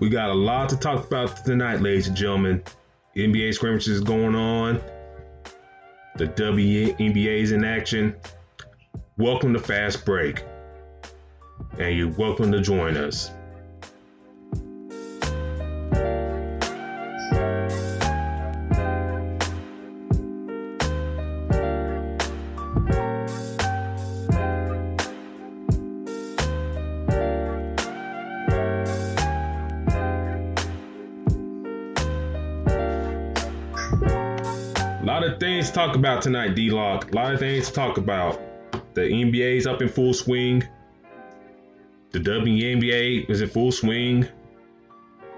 We got a lot to talk about tonight, ladies and gentlemen. NBA scrimmages going on. The WNBA is in action. Welcome to Fast Break. And you're welcome to join us. A lot of things to talk about tonight, D-Lock. A lot of things to talk about. The NBA's up in full swing. The WNBA is in full swing.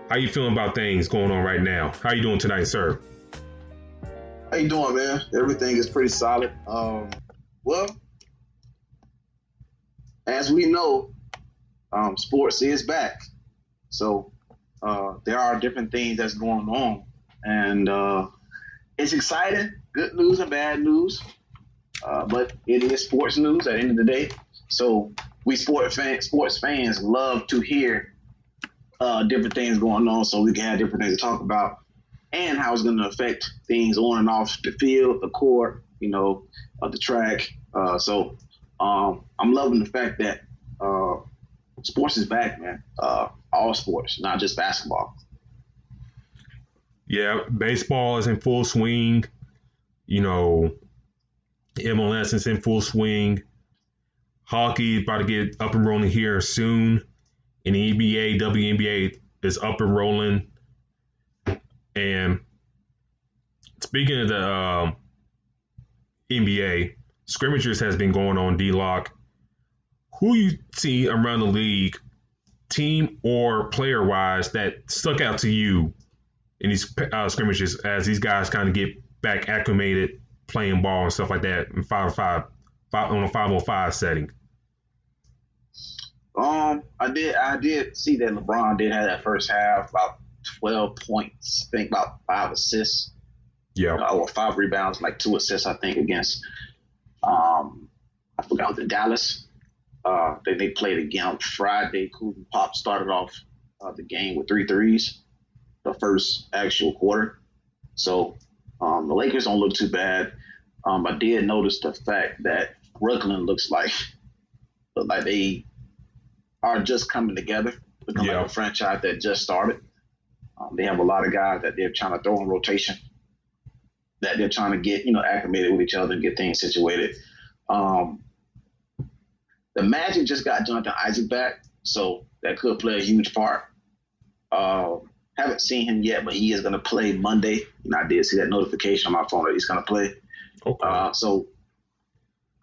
How you feeling about things going on right now? How you doing tonight, sir? How you doing, man? Everything is pretty solid. Well, as we know, sports is back. So there are different things that's going on. And it's exciting, good news and bad news. But it is sports news at the end of the day. So we sports fans love to hear different things going on so we can have different things to talk about and how it's going to affect things on and off the field, the court, the track. So I'm loving the fact that sports is back, man. All sports, not just basketball. Yeah, baseball is in full swing. MLS is in full swing. Hockey is about to get up and rolling here soon. And the NBA, WNBA is up and rolling. And speaking of the NBA, scrimmages has been going on, D-Lock. Who you see around the league, team or player-wise, that stuck out to you in these scrimmages as these guys kind of get back acclimated, playing ball and stuff like that in 5-on-5 on a 5-on-5 setting? I did see that LeBron did have that first half, about 12 points, I think about 5 assists. Yeah. Or 5 rebounds, like 2 assists, I think, against I forgot the Dallas. They played again on Friday. Kuzma Pop started off the game with 3 threes, the first actual quarter. So the Lakers don't look too bad. I did notice the fact that Brooklyn looks like they are just coming together, looking like a franchise that just started. They have a lot of guys that they're trying to throw in rotation, that they're trying to get acclimated with each other and get things situated. The Magic just got Jonathan Isaac back, so that could play a huge part. Haven't seen him yet, but he is going to play Monday. I did see that notification on my phone that he's going to play. Okay. So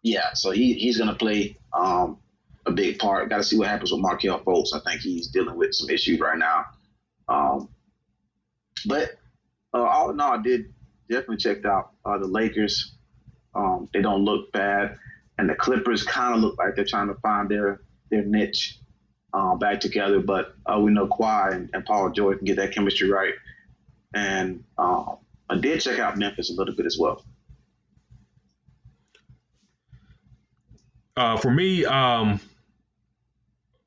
he's going to play a big part. Got to see what happens with Markelle Fultz. I think he's dealing with some issues right now. But all in all, I did definitely check out the Lakers. They don't look bad. And the Clippers kind of look like they're trying to find their niche back together. But we know Kawhi and Paul George can get that chemistry right. And I did check out Memphis a little bit as well. For me, when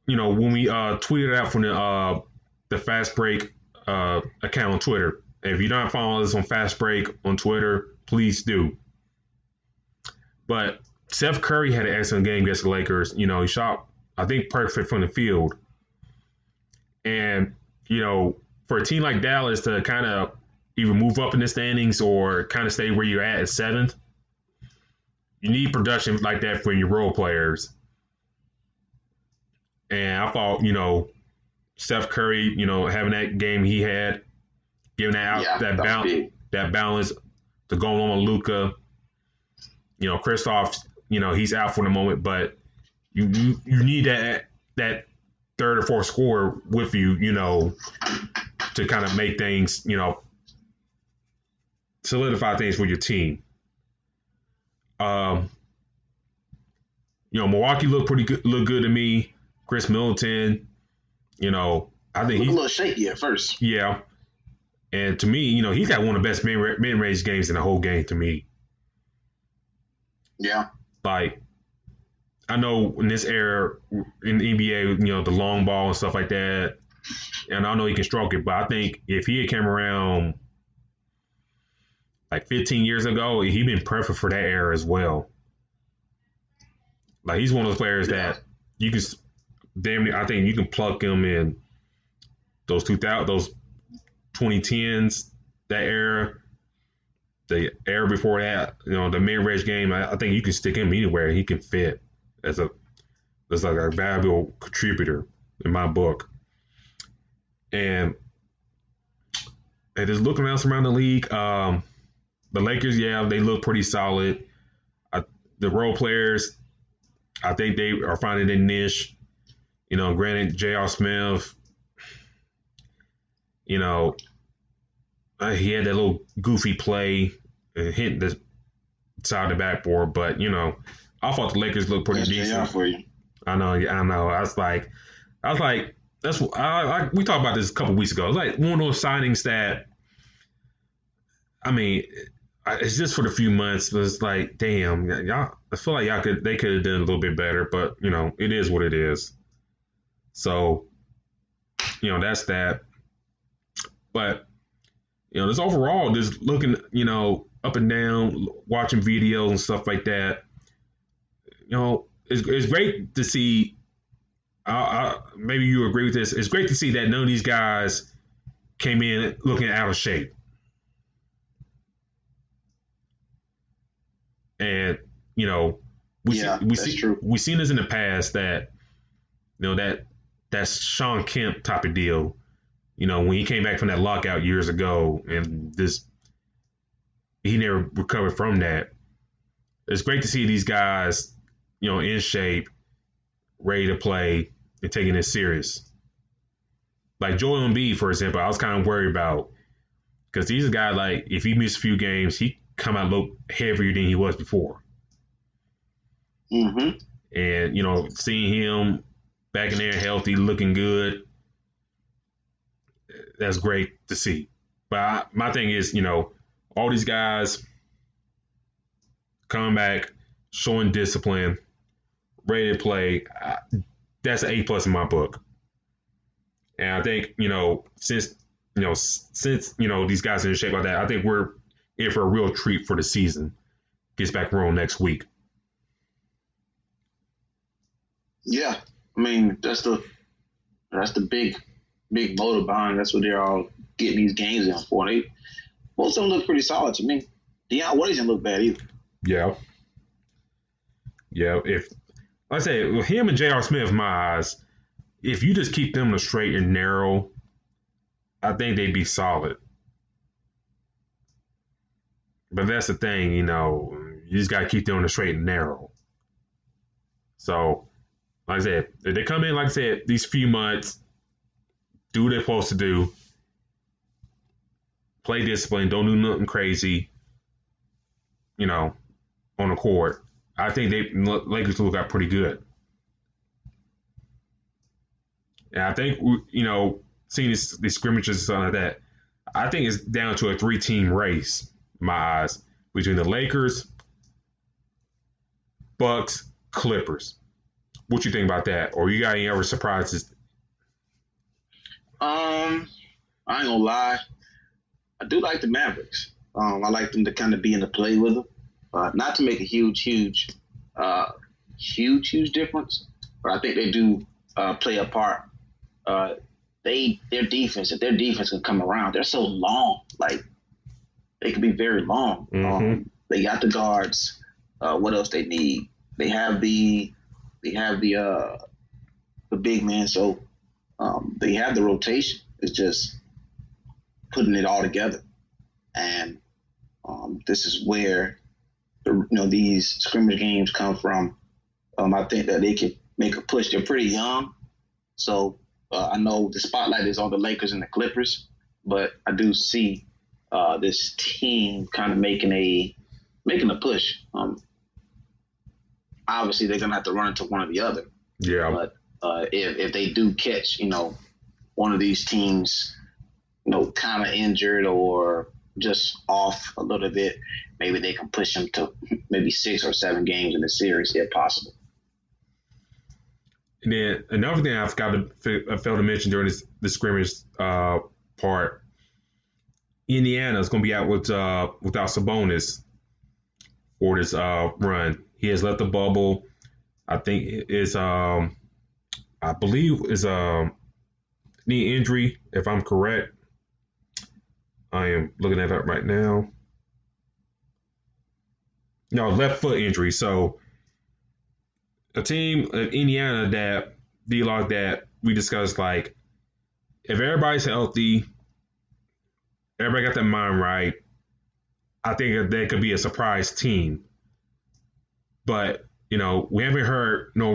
we tweeted out from the Fast Break account on Twitter, and if you're not following us on Fast Break on Twitter, please do. But Steph Curry had an excellent game against the Lakers. He shot, I think, perfect from the field. And, for a team like Dallas to kind of either move up in the standings or kind of stay where you're at 7th, you need production like that for your role players. And I thought, Steph Curry, having that game he had, giving that balance to go on with Luka. Kristaps, he's out for the moment, but you need that third or fourth scorer with you, to kind of make things, solidify things for your team. Milwaukee looked good to me. Chris Middleton, I think he's a little shaky at first. Yeah. And to me, he's got one of the best mid-range games in the whole game to me. Yeah. Like, I know in this era in the NBA, the long ball and stuff like that, And I know he can stroke it, but I think if he had came around like 15 years ago, he'd been perfect for that era as well. Like he's one of those players that you can damn near, I think you can pluck him in those 2010s, that era, the era before that, the mid-range game. I think you can stick him anywhere. He can fit as like a valuable contributor in my book. And just looking else around the league, the Lakers, they look pretty solid. The role players, I think they are finding their niche. Granted, J.R. Smith, he had that little goofy play hitting the side of the backboard, but I thought the Lakers looked pretty decent. For you. I know. I was like, we talked about this a couple weeks ago. It's like one of those signings that, I mean, it's just for the few months, but it's like, damn, y'all. I feel like they could have done a little bit better, but it is what it is. So, that's that. But just overall, just looking, up and down, watching videos and stuff like that. It's great to see. Maybe you agree with this. It's great to see that none of these guys came in looking out of shape. And we've seen this in the past that that's Sean Kemp type of deal. When he came back from that lockout years ago, and he never recovered from that. It's great to see these guys, in shape, ready to play, and taking it serious. Like Joel Embiid, for example, I was kind of worried about because he's a guy like if he missed a few games, he come out look heavier than he was before. Mm-hmm. And seeing him back in there healthy, looking good, that's great to see. But my thing is, all these guys coming back, showing discipline, ready to play. That's an A+ in my book. And I think, since these guys are in shape like that, I think we're in for a real treat for the season. Gets back rolling next week. Yeah, I mean that's the big motive behind. That's what they're all getting these games in for. Most of them look pretty solid to me. Deion Waiters didn't look bad either. Yeah. If like I say, with him and J.R. Smith, in my eyes, if you just keep them in a straight and narrow, I think they'd be solid. But that's the thing, you just got to keep them in the straight and narrow. So, like I said, if they come in, like I said, these few months, do what they're supposed to do, play discipline, don't do nothing crazy, on the court, I think Lakers look out pretty good. And I think, seeing these scrimmages and stuff like that, I think it's down to a 3-team race, in my eyes, between the Lakers, Bucks, Clippers. What you think about that? Or you got any other surprises? I ain't gonna lie. I do like the Mavericks. I like them to kind of be in the play with them. Not to make a huge difference, but I think they do play a part. Their defense, if their defense can come around, they're so long. Like they can be very long. Mm-hmm. They got the guards. What else they need? They have the big man. So they have the rotation. It's just putting it all together. And this is where these scrimmage games come from. I think that they can make a push. They're pretty young, so I know the spotlight is on the Lakers and the Clippers, but I do see this team kind of making a push. Obviously, they're gonna have to run into one or the other. Yeah. But if they do catch, one of these teams, kind of injured or just off a little bit, maybe they can push them to maybe 6 or 7 games in the series if possible. And then another thing I failed to mention during this scrimmage part, Indiana is going to be out without Sabonis for this run. He has left the bubble. I think it's I believe is a knee injury, if I'm correct. I am looking at that right now. No, left foot injury. So a team of Indiana that D-Log that we discussed, like, if everybody's healthy, everybody got their mind right, I think that could be a surprise team. But, we haven't heard no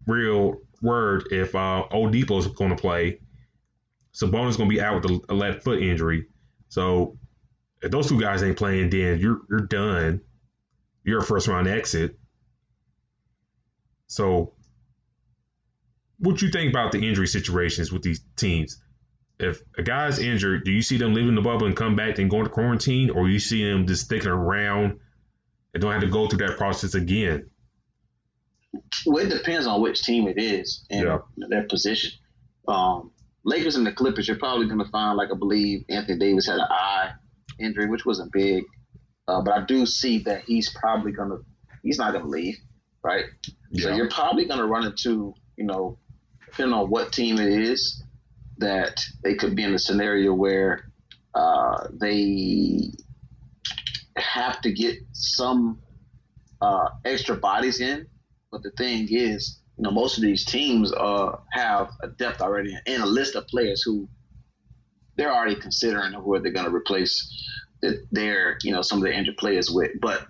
real word if Oladipo is going to play. Sabonis is going to be out with a left foot injury. So if those two guys ain't playing, then you're done. You're a first round exit. So what you think about the injury situations with these teams? If a guy's injured, do you see them leaving the bubble and come back and going to quarantine, or you see them just sticking around and don't have to go through that process again? Well, it depends on which team it is and their position. Lakers and the Clippers, you're probably going to find, like, I believe Anthony Davis had an eye injury, which wasn't big. But I do see that he's not going to leave, right? Yeah. So you're probably going to run into, depending on what team it is, that they could be in a scenario where they have to get some extra bodies in. But the thing is, most of these teams have a depth already and a list of players who they're already considering who they're going to replace some of the injured players with. But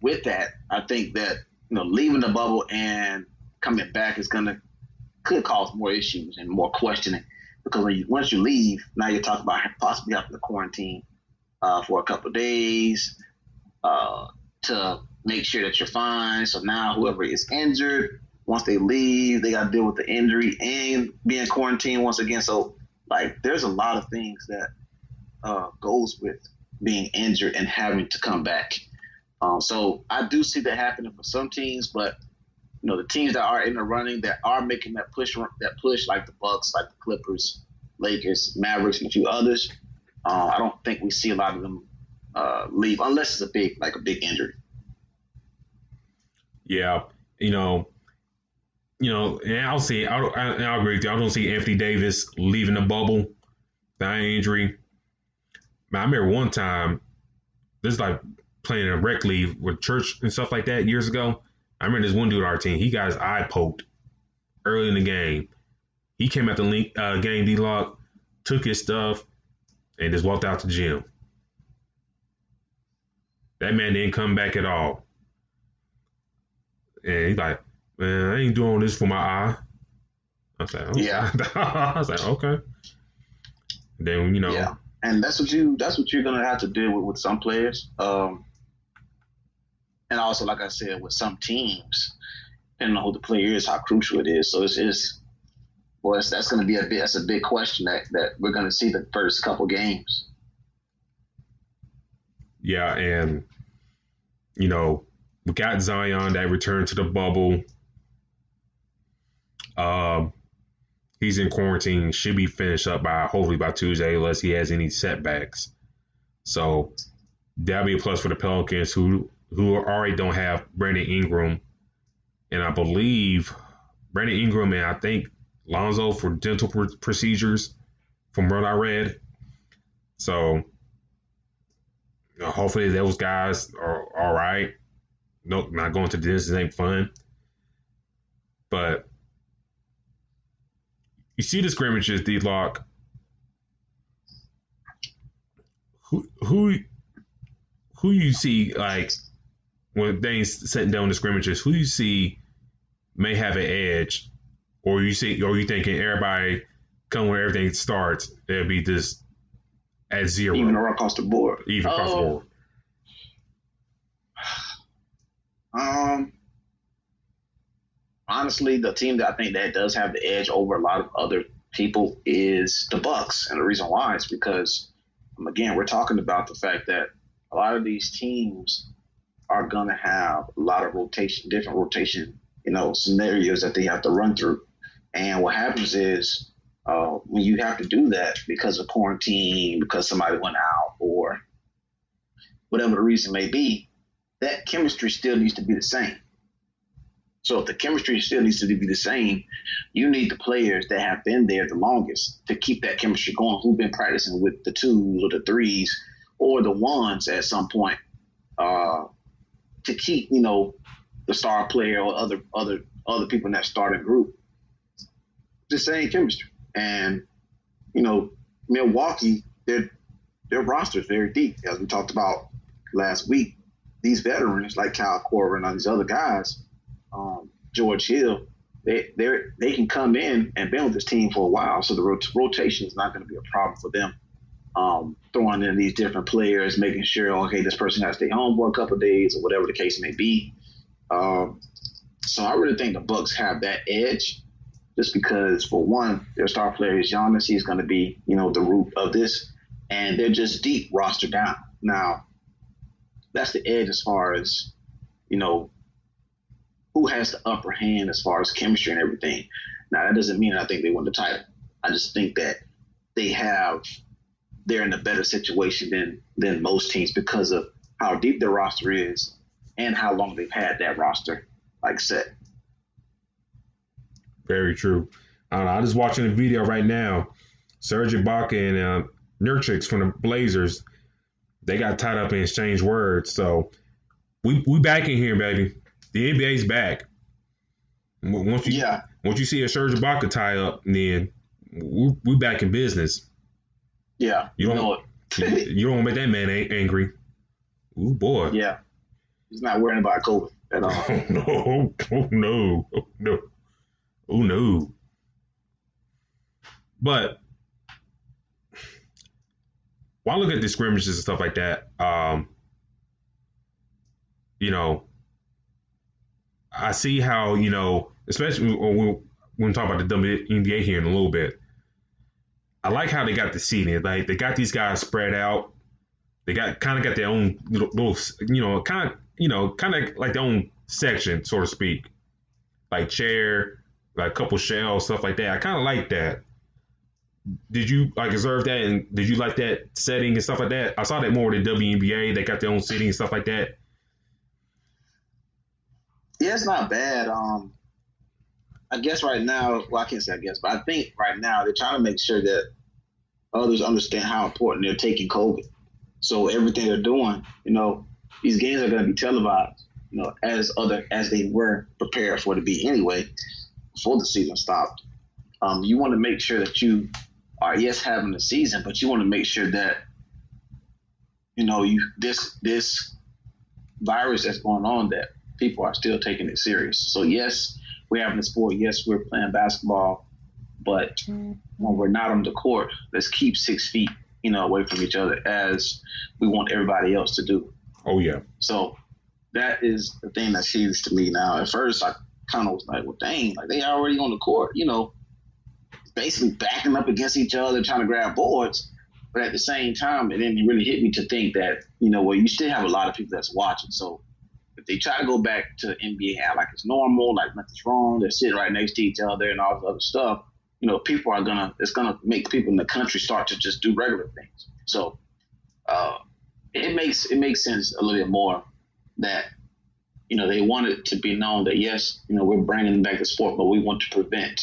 with that, I think that, leaving the bubble and coming back could cause more issues and more questioning, because once you leave, now you're talking about possibly having to quarantine for a couple of days to make sure that you're fine. So now whoever is injured, once they leave, they got to deal with the injury and be in quarantine once again. So, like, there's a lot of things that goes with being injured and having to come back. So I do see that happening for some teams, but the teams that are in the running that are making that push like the Bucks, like the Clippers, Lakers, Mavericks, and a few others, I don't think we see a lot of them leave unless it's a big injury. Yeah, and I'll agree with you. I don't see Anthony Davis leaving the bubble, that injury. I remember one time, this is like playing in a rec league with church and stuff like that years ago. I remember this one dude on our team, he got his eye poked early in the game. He came out the game D-Lock, took his stuff, and just walked out the gym. That man didn't come back at all. And he's like, man, I ain't doing this for my eye. I was like, okay. Yeah. I was like, okay. Then, Yeah. And that's what you're gonna have to deal with some players. And also, like I said, with some teams, depending on who the player is, how crucial it is. So that's going to be that's a big question that we're going to see the first couple games. Yeah, and we got Zion that returned to the bubble. He's in quarantine, should be finished up hopefully by Tuesday, unless he has any setbacks. So that'll be a plus for the Pelicans, who already don't have Brandon Ingram, and I believe Brandon Ingram and I think Lonzo for dental procedures, from what I read. So hopefully those guys are all right. No, not going to the dentist ain't fun. But you see the scrimmages, D-Lock. Who you see, like, when things setting down the scrimmages, who you see may have an edge, or you thinking everybody come when everything starts, it'll be just at zero, even across the board. Honestly, the team that I think that does have the edge over a lot of other people is the Bucks, and the reason why is because, again, we're talking about the fact that a lot of these teams are going to have a lot of different rotation scenarios that they have to run through. And what happens is when you have to do that because of quarantine, because somebody went out, or whatever the reason may be, that chemistry still needs to be the same. So if the chemistry still needs to be the same, you need the players that have been there the longest to keep that chemistry going, who've been practicing with the twos or the threes or the ones at some point, to keep, the star player or other people in that starting group the same chemistry. And, Milwaukee, their roster is very deep. As we talked about last week, these veterans like Kyle Korver and all these other guys, George Hill, they can come in and been with this team for a while, so the rotation is not going to be a problem for them. Throwing in these different players, making sure, okay, this person has to stay home for a couple of days or whatever the case may be. So I really think the Bucks have that edge, just because, for one, their star player is Giannis. He's going to be, the root of this, and they're just deep roster down. Now, that's the edge as far as, who has the upper hand as far as chemistry and everything. Now, that doesn't mean I think they win the title. I just think that they're in a better situation than most teams because of how deep their roster is and how long they've had that roster set. Very true. I'm just watching a video right now. Serge Ibaka and Nurkic from the Blazers, they got tied up and exchanged words. So we back in here, baby. The NBA's back. Once you see a Serge Ibaka tie up, then we back in business. Yeah, you don't make that man angry. Ooh, boy. Yeah, he's not worrying about COVID at all. Oh no. But while I look at the scrimmages and stuff like that, I see how, especially when we talk about the WNBA here in a little bit, I like how they got the seating. Like, they got these guys spread out. They kind of got their own little kind of like their own section, so to speak, like chair, like a couple shelves, stuff like that. I kind of like that. Did you observe that, and did you like that setting and stuff like that? I saw that more with the WNBA. They got their own seating and stuff like that. Yeah, it's not bad. I guess right now, well, I can't say I guess, but I think right now they're trying to make sure that others understand how important they're taking COVID. So everything they're doing, these games are going to be televised, as they were prepared for it to be anyway, before the season stopped. You want to make sure that you are, yes, having a season, but you want to make sure that, this virus that's going on, that people are still taking it serious. So yes, we're having a sport. Yes, we're playing basketball, but when we're not on the court, let's keep 6 feet, away from each other, as we want everybody else to do. Oh yeah. So that is the thing that's huge to me now. At first, I kind of was like, well, dang, like they already on the court, basically backing up against each other, trying to grab boards. But at the same time, it didn't really hit me to think that, you still have a lot of people that's watching. So if they try to go back to NBA, like it's normal, like nothing's wrong, they're sitting right next to each other and all this other stuff, people it's gonna make people in the country start to just do regular things. So it makes sense a little bit more that, they want it to be known that, yes, we're bringing back the sport, but we want to prevent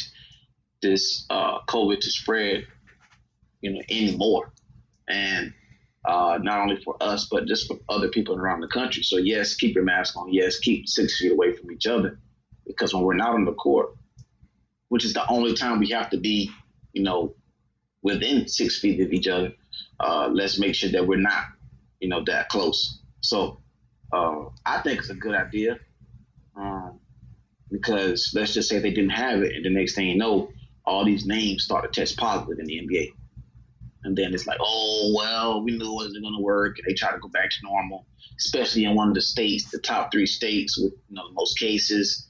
this COVID to spread, anymore. And not only for us, but just for other people around the country. So yes, keep your mask on. Yes, keep 6 feet away from each other, because when we're not on the court, which is the only time we have to be, within 6 feet of each other, let's make sure that we're not, that close. So I think it's a good idea, because let's just say they didn't have it, and the next thing you know, all these names start to test positive in the NBA. And then it's like, oh, well, we knew it wasn't going to work. And they try to go back to normal, especially in one of the states, the top 3 states with the most cases.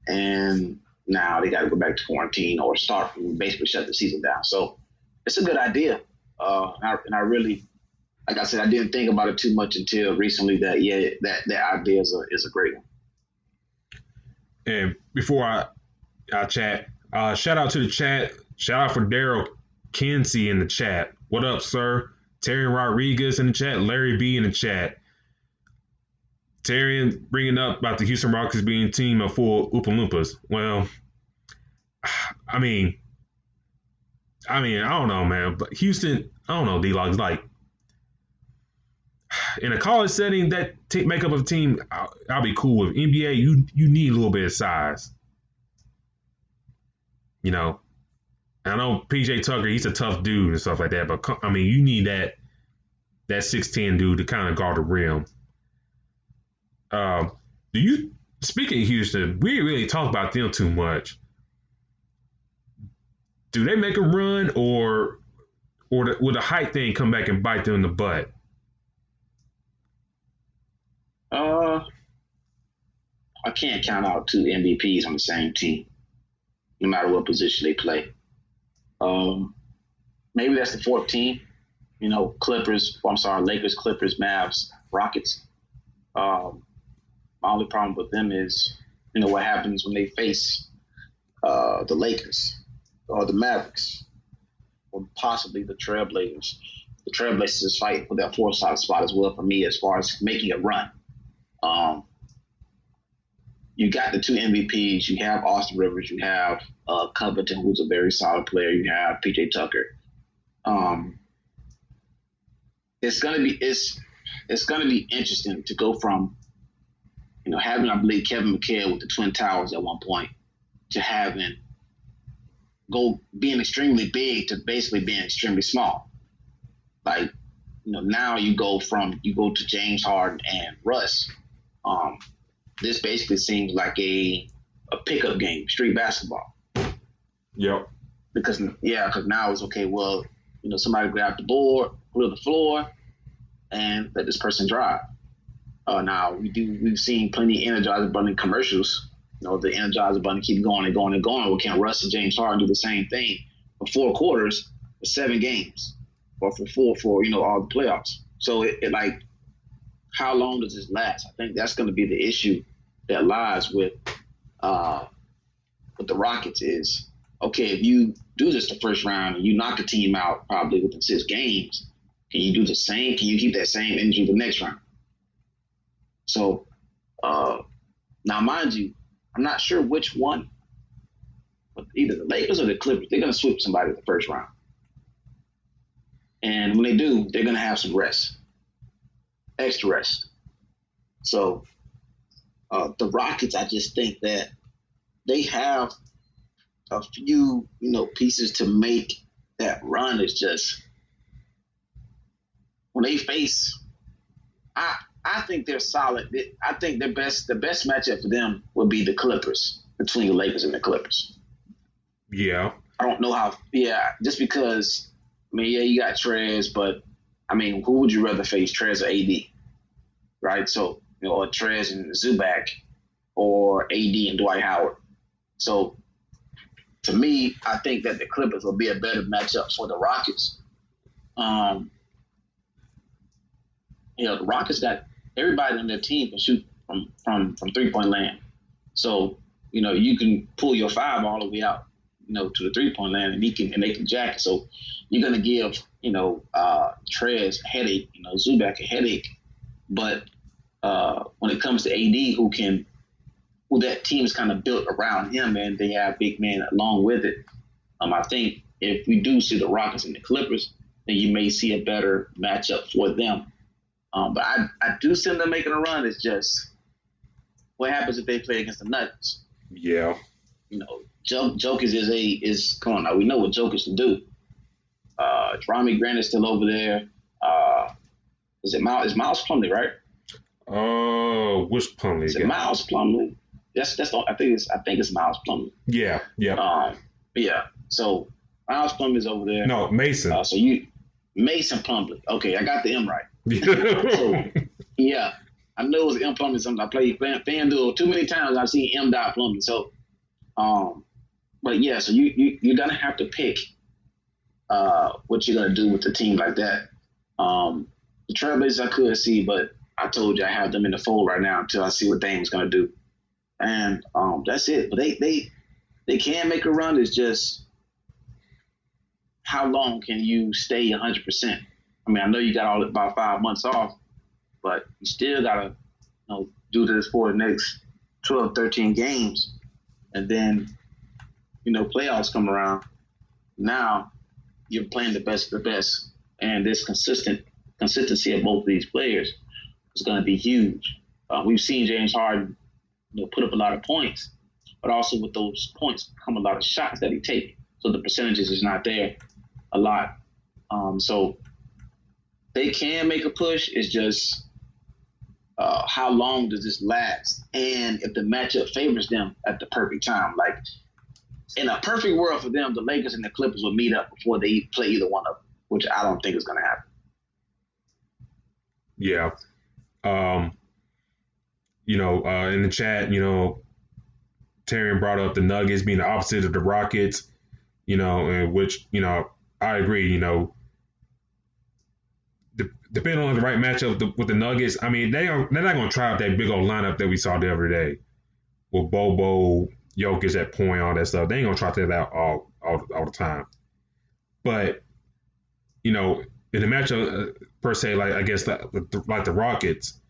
And now they got to go back to quarantine or basically shut the season down. So it's a good idea. And I really, like I said, I didn't think about it too much until recently that idea is a great one. And before I chat, shout out to the chat. Shout out for Daryl Kinsey in the chat. What up, sir? Terry Rodriguez in the chat. Larry B in the chat. Terry bringing up about the Houston Rockets being a team of full Oompa Loompas. Well, I mean, I don't know, man. But Houston, I don't know, D-Log's like, in a college setting, that makeup of a team, I'll be cool with. NBA, you need a little bit of size. You know, I know PJ Tucker, he's a tough dude and stuff like that, but I mean, you need that 6'10" dude to kind of guard the rim. Speaking of Houston, we didn't really talk about them too much. Do they make a run, or will the height thing come back and bite them in the butt? I can't count out two MVPs on the same team, no matter what position they play. Maybe that's the fourth team. You know, Lakers, Clippers, Mavs, Rockets. My only problem with them is, you know, what happens when they face the Lakers or the Mavericks or possibly the Trailblazers. The Trailblazers is fighting for that fourth spot as well for me as far as making a run. You got the two MVPs. You have Austin Rivers. You have Covington, who's a very solid player. You have PJ Tucker. It's gonna be interesting to go from, you know, having, I believe, Kevin McHale with the Twin Towers at one point to being extremely big to basically being extremely small. Like, you know, now you go to James Harden and Russ. This basically seems like a pickup game, street basketball. Yep. Because now it's okay. Well, you know, somebody grab the board, put it on the floor, and let this person drive. Now we've seen plenty of Energizer Bunny commercials. You know, the Energizer Bunny keep going and going and going. Well, can Russ and James Harden do the same thing for 4 quarters for 7 games, or for you know, all the playoffs? So it like, how long does this last? I think that's going to be the issue that lies with the Rockets is, okay, if you do this the first round and you knock a team out probably within 6 games, can you do the same? Can you keep that same energy the next round? So now, mind you, I'm not sure which one, but either the Lakers or the Clippers, they're going to sweep somebody in the first round. And when they do, they're going to have some rest. Extra rest. So the Rockets, I just think that they have a few, you know, pieces to make that run. It's just when they face, I think they're solid. I think the best matchup for them would be the Clippers, between the Lakers and the Clippers. Yeah. I don't know how. Yeah, just because. I mean, yeah, you got Trez, but I mean, who would you rather face, Trez or AD? Right? So, you know, or Trez and Zubac, or AD and Dwight Howard. So, to me, I think that the Clippers will be a better matchup for the Rockets. You know, the Rockets got everybody on their team can shoot from 3-point land. So, you know, you can pull your 5 all the way out, you know, to the 3-point land, and they can jack it. So you're gonna give, you know, Trez a headache, you know, Zubac a headache. But when it comes to AD, who that team is kind of built around him, and they have big men along with it. I think if we do see the Rockets and the Clippers, then you may see a better matchup for them. But I do see them making a run. It's just what happens if they play against the Nuggets. Yeah. You know, Jokic is come on now. We know what Jokic can do. Rami Grant is still over there. Is Miles Plumlee, right? Oh, which Plumlee? Is it Miles Plumlee? That's I think it's Miles Plumlee. Yeah. Yeah. So Miles Plumlee is over there. No, Mason. Mason Plumlee. Okay, I got the M right. So, yeah, I know it was M Plumlee. Something I played FanDuel too many times. I've seen M. Plumlee. So, but yeah, so you're gonna have to pick what you're gonna do with a team like that. The Trailblazers I could see, but I told you I have them in the fold right now until I see what Dame's gonna do. And that's it. But they can make a run. It's just how long can you stay 100%? I mean, I know you got about 5 months off, but you still gotta do this for the next 12, 13 games, and then playoffs come around. Now you're playing the best of the best, and this consistency of both of these players is going to be huge. We've seen James Harden put up a lot of points, but also with those points come a lot of shots that he takes. So the percentages is not there a lot. So they can make a push. It's just how long does this last? And if the matchup favors them at the perfect time. Like, in a perfect world for them, the Lakers and the Clippers will meet up before they play either one of them, which I don't think is going to happen. Yeah. In the chat, Tyrion brought up the Nuggets being the opposite of the Rockets, in which, I agree, depending on the right matchup with the Nuggets, I mean, they're not going to try out that big old lineup that we saw the other day with Bobo, Jokic at point, all that stuff. They ain't going to try that out all the time. But, in the matchup, per se, like, I guess, like the Rockets,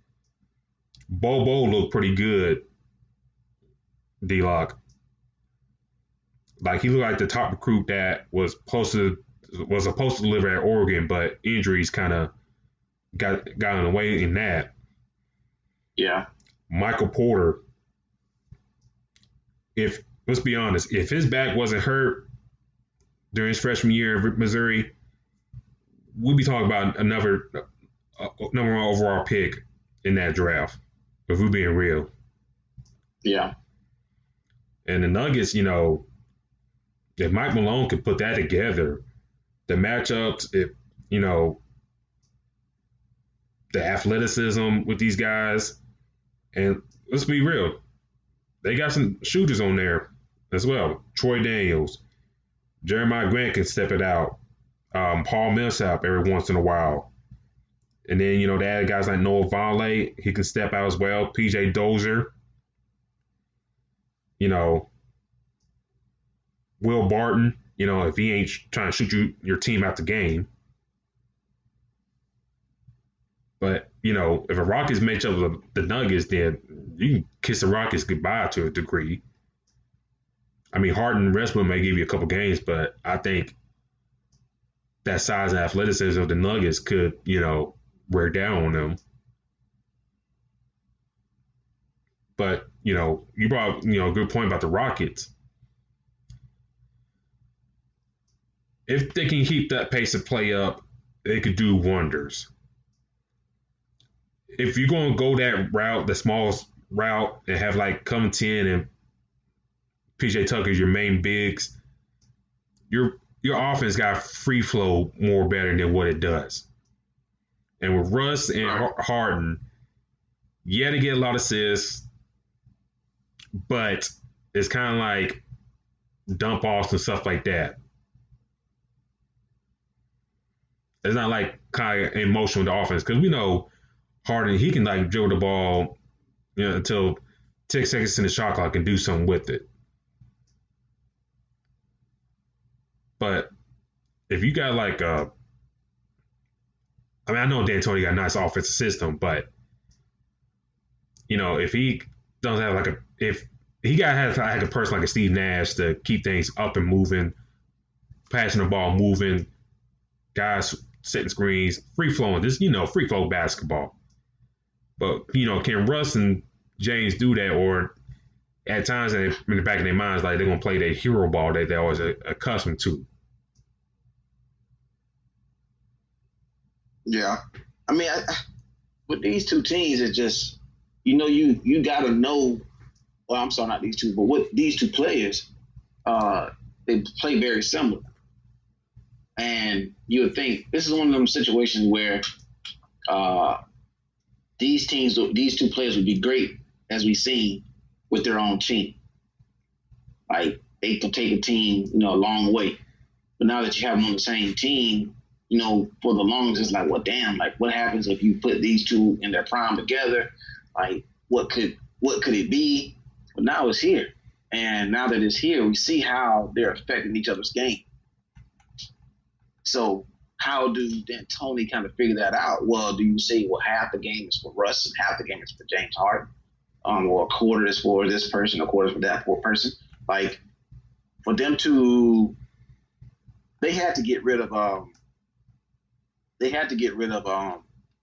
Bobo looked pretty good, D-Lock. Like, he looked like the top recruit that was supposed to deliver at Oregon, but injuries kind of got in the way in that. Yeah. Michael Porter, let's be honest, if his back wasn't hurt during his freshman year in Missouri, we'd be talking about another number one overall pick in that draft, if we're being real. Yeah. And the Nuggets, if Mike Malone could put that together, the matchups, if, the athleticism with these guys, and let's be real, they got some shooters on there as well. Troy Daniels, Jeremiah Grant can step it out. Paul Millsap every once in a while. And then, they add guys like Noah Vonleh, he can step out as well. PJ Dozier. Will Barton, if he ain't trying to shoot your team out the game. But, if a Rockets match up with the Nuggets, then you can kiss the Rockets goodbye to a degree. I mean, Harden and Westbrook may give you a couple games, but I think that size and athleticism of the Nuggets could, wear down on them. But, you brought, a good point about the Rockets. If they can keep that pace of play up, they could do wonders. If you're going to go that route, the smallest route, and have like Covington and PJ Tucker as your main bigs, your offense got free flow more better than what it does. And with Russ and Harden, yeah, they get a lot of assists, but it's kind of like dump offs and stuff like that. It's not like kind of emotional with the offense, because we know Harden, he can like dribble the ball, until 10 seconds in the shot clock and do something with it. But if you got like I know D'Antoni got a nice offensive system, but if he doesn't have if he got to have like a person like a Steve Nash to keep things up and moving, passing the ball, moving, guys setting screens, free flowing, just free flow basketball. But can Russ and James do that, or at times in the back of their minds, like they're gonna play their hero ball that they're always accustomed to? Yeah, I mean, with these two teams, it's just you gotta know. Well, I'm sorry, not these two, but with these two players, they play very similar, and you would think this is one of them situations where these two players would be great, as we've seen, with their own team. Like, they can take a team, a long way. But now that you have them on the same team, for the longest, it's like, well, damn, like, what happens if you put these two in their prime together? Like, what could it be? But now it's here. And now that it's here, we see how they're affecting each other's game. So how do D'Antoni kind of figure that out? Well, do you say, well, half the game is for Russ and half the game is for James Harden? Or a quarter is for this person, a quarter is for that poor person? Like, for them to, they had to get rid of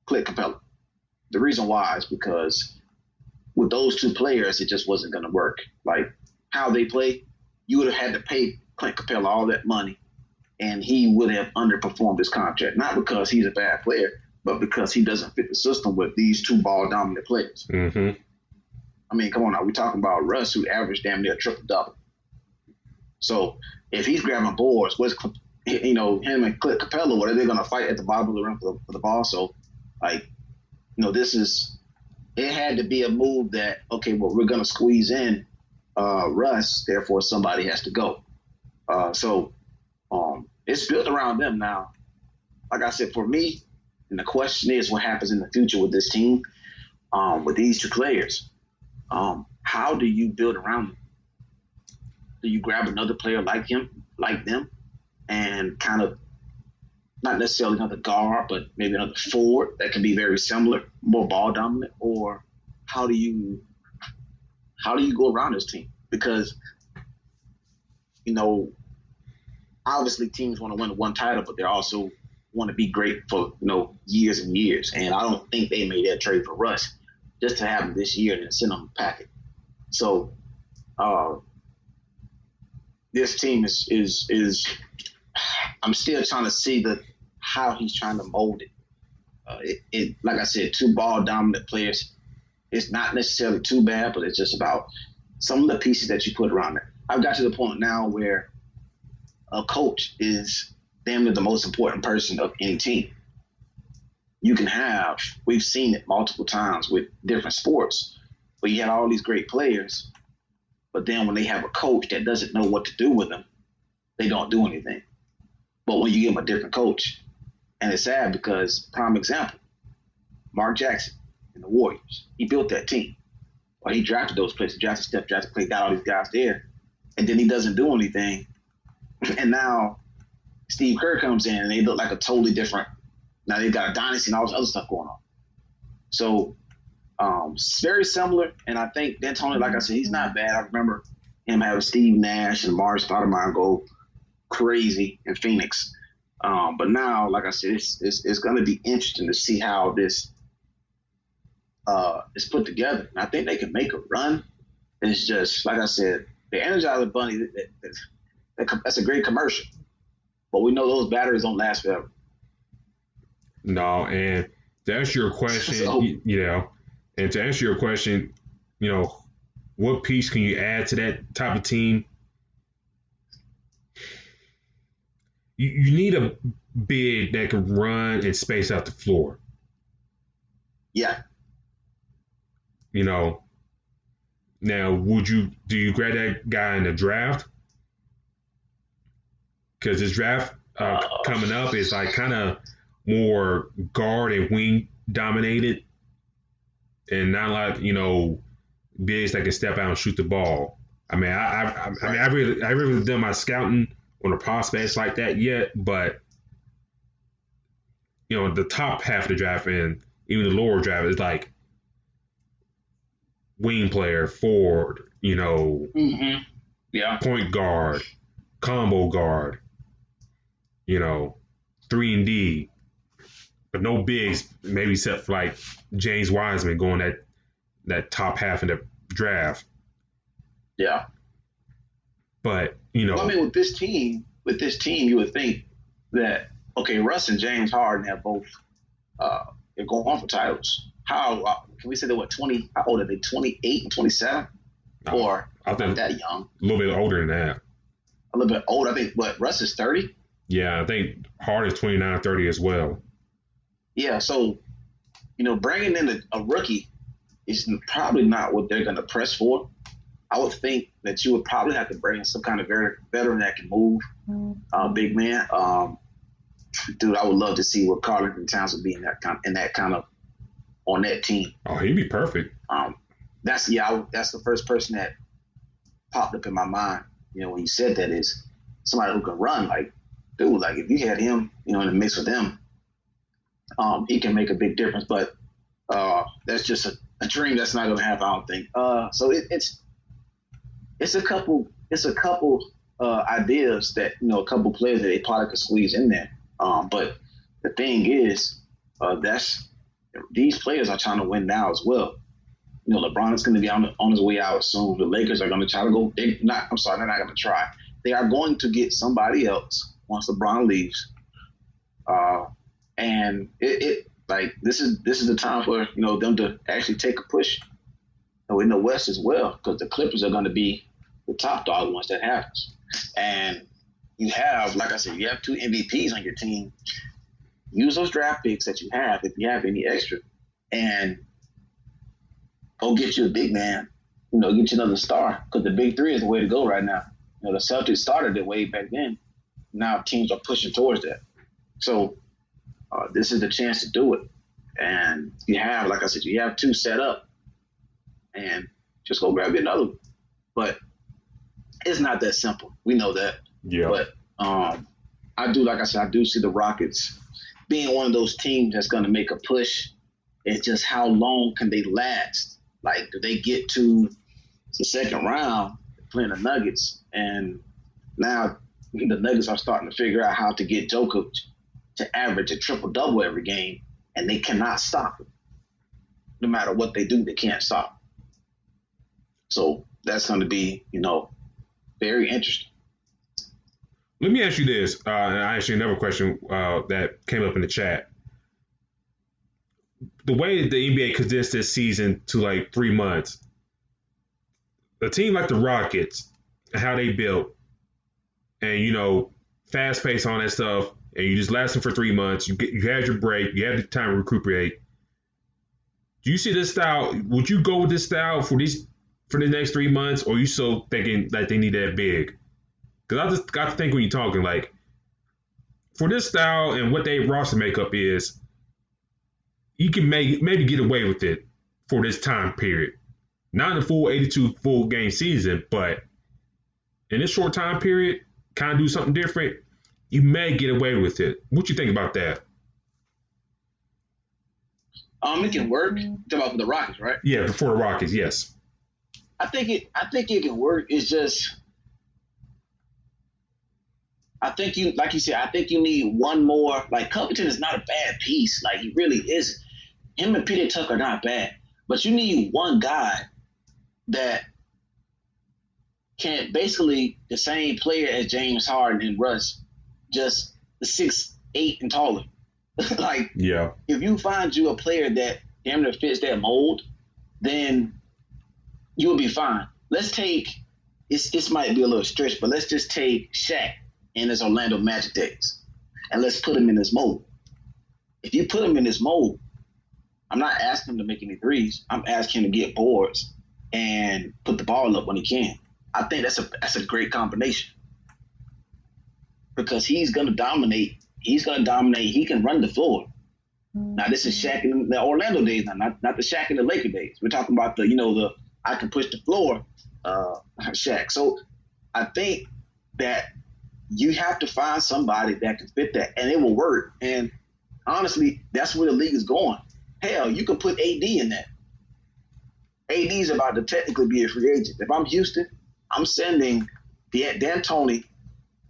Clint Capella. The reason why is because with those two players, it just wasn't going to work. Like, how they play, you would have had to pay Clint Capella all that money, and he would have underperformed his contract. Not because he's a bad player, but because he doesn't fit the system with these two ball-dominant players. Mm-hmm. I mean, come on now. We're talking about Russ, who averaged damn near triple-double. So if he's grabbing boards, him and Clint Capella, what are they going to fight at the bottom of the rim for the ball? So, like, it had to be a move that, okay, well, we're going to squeeze in Russ, therefore somebody has to go. So it's built around them now. Like I said, for me, and the question is what happens in the future with this team, with these two players. How do you build around them? Do you grab another player like them, and kind of not necessarily another guard, but maybe another forward that can be very similar, more ball dominant? Or how do you go around this team? Because, obviously teams want to win one title, but they also want to be great for, years and years. And I don't think they made that trade for Russ just to have him this year and then send him a packet. So this team is I'm still trying to see how he's trying to mold it. It like I said, two ball dominant players. It's not necessarily too bad, but it's just about some of the pieces that you put around it. I've got to the point now where a coach is damn near the most important person of any team. We've seen it multiple times with different sports, where you had all these great players, but then when they have a coach that doesn't know what to do with them, they don't do anything. But when you give them a different coach, and it's sad because, prime example, Mark Jackson and the Warriors, he built that team. Or he drafted those players. He drafted Steph, drafted Clay, got all these guys there, and then he doesn't do anything. And now Steve Kerr comes in, and they look like a totally different. Now they've got a dynasty and all this other stuff going on. So it's very similar, and I think D'Antoni, like I said, he's not bad. I remember him having Steve Nash and Morris Stoudemire go crazy in Phoenix. But now, like I said, it's going to be interesting to see how this is put together. And I think they can make a run. And it's just, like I said, the Energizer Bunny, that's a great commercial. But we know those batteries don't last forever. No, and to answer your question, and to answer your question, what piece can you add to that type of team? You need a big that can run and space out the floor. Yeah. Now, do you grab that guy in the draft? Because this draft coming up is like kind of more guard and wing dominated, and not like bigs that can step out and shoot the ball. I mean, I really done my scouting on the prospects like that yet, but the top half of the draft and even the lower draft is like wing player, forward, point guard, combo guard, 3-and-D, but no bigs, maybe except for like James Wiseman going that top half of the draft. Yeah. But, I mean, with this team, you would think that, okay, Russ and James Harden have both, they're going on for titles. How can we say they're 20? How old are they? 28 and 27? Or I think not that young? A little bit older than that. A little bit older. I think, Russ is 30? Yeah, I think Harden's 29, 30 as well. Yeah, so, bringing in a rookie is probably not what they're going to press for. I would think that you would probably have to bring in some kind of veteran that can move, big man. Dude, I would love to see what Karl-Anthony Towns would be on that team. Oh, he'd be perfect. That's the first person that popped up in my mind, when you said that is somebody who can run. Like, dude, like if you had him, in the mix with them, he can make a big difference. But that's just a dream that's not going to happen, I don't think. So it's a couple ideas that a couple players that they probably could squeeze in there. But the thing is, these players are trying to win now as well. LeBron is going to be on his way out soon. The Lakers are going to try to go. They're not going to try. They are going to get somebody else once LeBron leaves. And this is the time for them to actually take a push. In the West as well, because the Clippers are going to be the top dog once that happens. And you have, like I said, you have 2 MVPs on your team. Use those draft picks that you have, if you have any extra, and go get you a big man. Get you another star, because the big 3 is the way to go right now. The Celtics started it way back then. Now teams are pushing towards that. So this is the chance to do it. And you have, like I said, you have 2 set up, and just go grab another one. But it's not that simple. We know that. Yeah. But I do see the Rockets being one of those teams that's going to make a push. It's just how long can they last? Like, do they get to the second round playing the Nuggets? And now the Nuggets are starting to figure out how to get Jokic to average a triple-double every game, and they cannot stop it. No matter what they do, they can't stop. So that's going to be, very interesting. Let me ask you this. And I actually another question that came up in the chat. The way the NBA condensed this season to like 3 months, a team like the Rockets, how they built, and fast pace on that stuff, and you just last them for 3 months. You had your break. You had the time to recuperate. Do you see this style? Would you go with this style for the next 3 months, or are you still thinking that they need that big? Because I just got to think when you're talking, like, for this style and what their roster makeup is, you can maybe get away with it for this time period. Not in the full 82 full game season, but in this short time period, kind of do something different, you may get away with it. What you think about that? It can work. You're talking about for the Rockets, right? Yeah, for the Rockets, yes. I think it can work. It's just, I think you need one more. Like, Covington is not a bad piece. Like, he really isn't. Him and Peter Tucker are not bad, but you need one guy that can basically the same player as James Harden and Russ, just the 6'8" and taller. Like, yeah, if you find you a player that damn near fits that mold, then you'll be fine. Let's take this might be a little stretch, but let's just take Shaq in his Orlando Magic days, and let's put him in this mold. If you put him in this mold, I'm not asking him to make any threes. I'm asking him to get boards and put the ball up when he can. I think that's a great combination because he's going to dominate. He's going to dominate. He can run the floor. Now, this is Shaq in the Orlando days, not the Shaq in the Laker days. We're talking about the I can push the floor Shaq. So I think that you have to find somebody that can fit that, and it will work. And honestly, that's where the league is going. Hell, you can put AD in that. AD is about to technically be a free agent. If I'm Houston, I'm sending D'Antoni,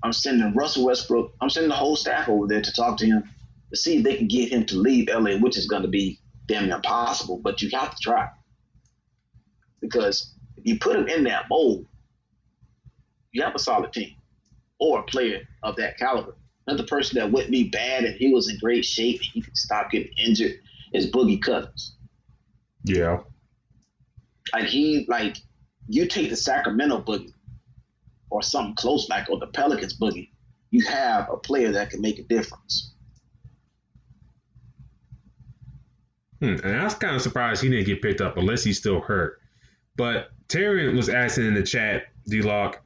I'm sending Russell Westbrook, I'm sending the whole staff over there to talk to him to see if they can get him to leave LA, which is going to be damn near impossible, but you have to try. Because if you put him in that mold, you have a solid team or a player of that caliber. Another person that wouldn't be bad if he was in great shape and he could stop getting injured is Boogie Cousins. Yeah. You take the Sacramento Boogie or something close or the Pelicans Boogie, you have a player that can make a difference. And I was kind of surprised he didn't get picked up unless he's still hurt. But Terry was asking in the chat, D-Lock,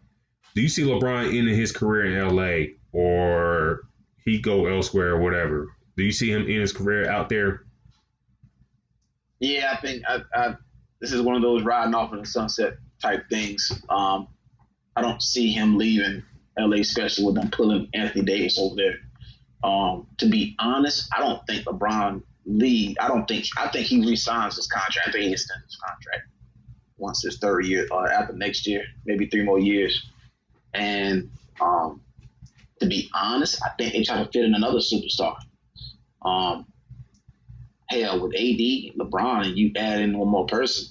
do you see LeBron ending his career in LA or he go elsewhere or whatever? Do you see him end his career out there? Yeah, I think this is one of those riding off in the sunset type things. I don't see him leaving LA, especially with them pulling Anthony Davis over there. To be honest, I don't think LeBron leave. I think he resigns his contract. I think he extends his contract once his third year or after next year, maybe 3 more years. And to be honest, I think they try to fit in another superstar. Hell, with AD, LeBron, and you add in one more person,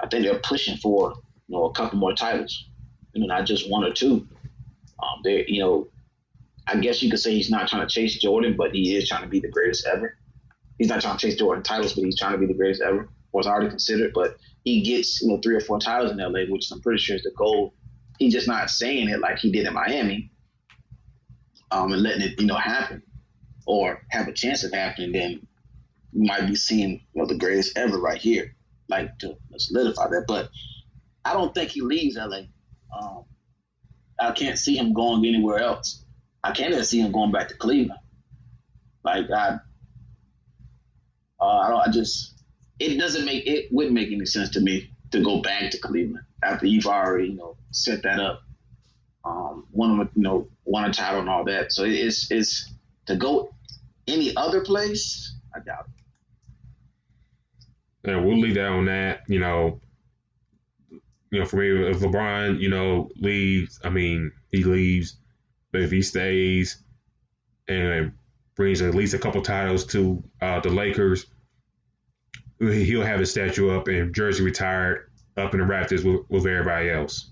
I think they're pushing for a couple more titles. Not just one or two. They, I guess you could say he's not trying to chase Jordan, but he is trying to be the greatest ever. He's not trying to chase Jordan titles, but he's trying to be the greatest ever. Was already considered, but he gets 3 or 4 titles in LA, which I'm pretty sure is the goal. He's just not saying it like he did in Miami, and letting it happen or have a chance of happening. Then you might be seeing the greatest ever right here, like to solidify that. But I don't think he leaves LA. I can't see him going anywhere else. I can't even see him going back to Cleveland. It wouldn't make any sense to me to go back to Cleveland after you've already, set that up. Won a title and all that. So it's to go any other place, I doubt it. Yeah, we'll leave that on that. For me, if LeBron, leaves, he leaves. But if he stays and brings at least a couple titles to the Lakers, he'll have his statue up and jersey retired up in the Raptors with everybody else.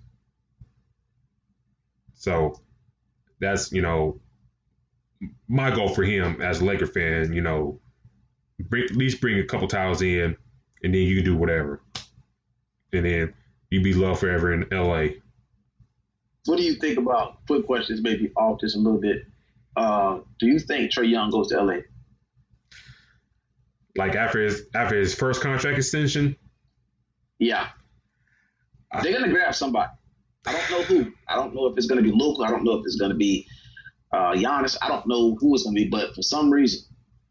So that's, my goal for him as a Laker fan, at least bring a couple titles in and then you can do whatever. And then you be loved forever in LA. What do you think about, quick questions, maybe off this a little bit. Do you think Trae Young goes to LA? Like after his first contract extension? Yeah. They're going to grab somebody. I don't know who. I don't know if it's going to be Luka. I don't know if it's going to be Giannis. I don't know who it's going to be. But for some reason,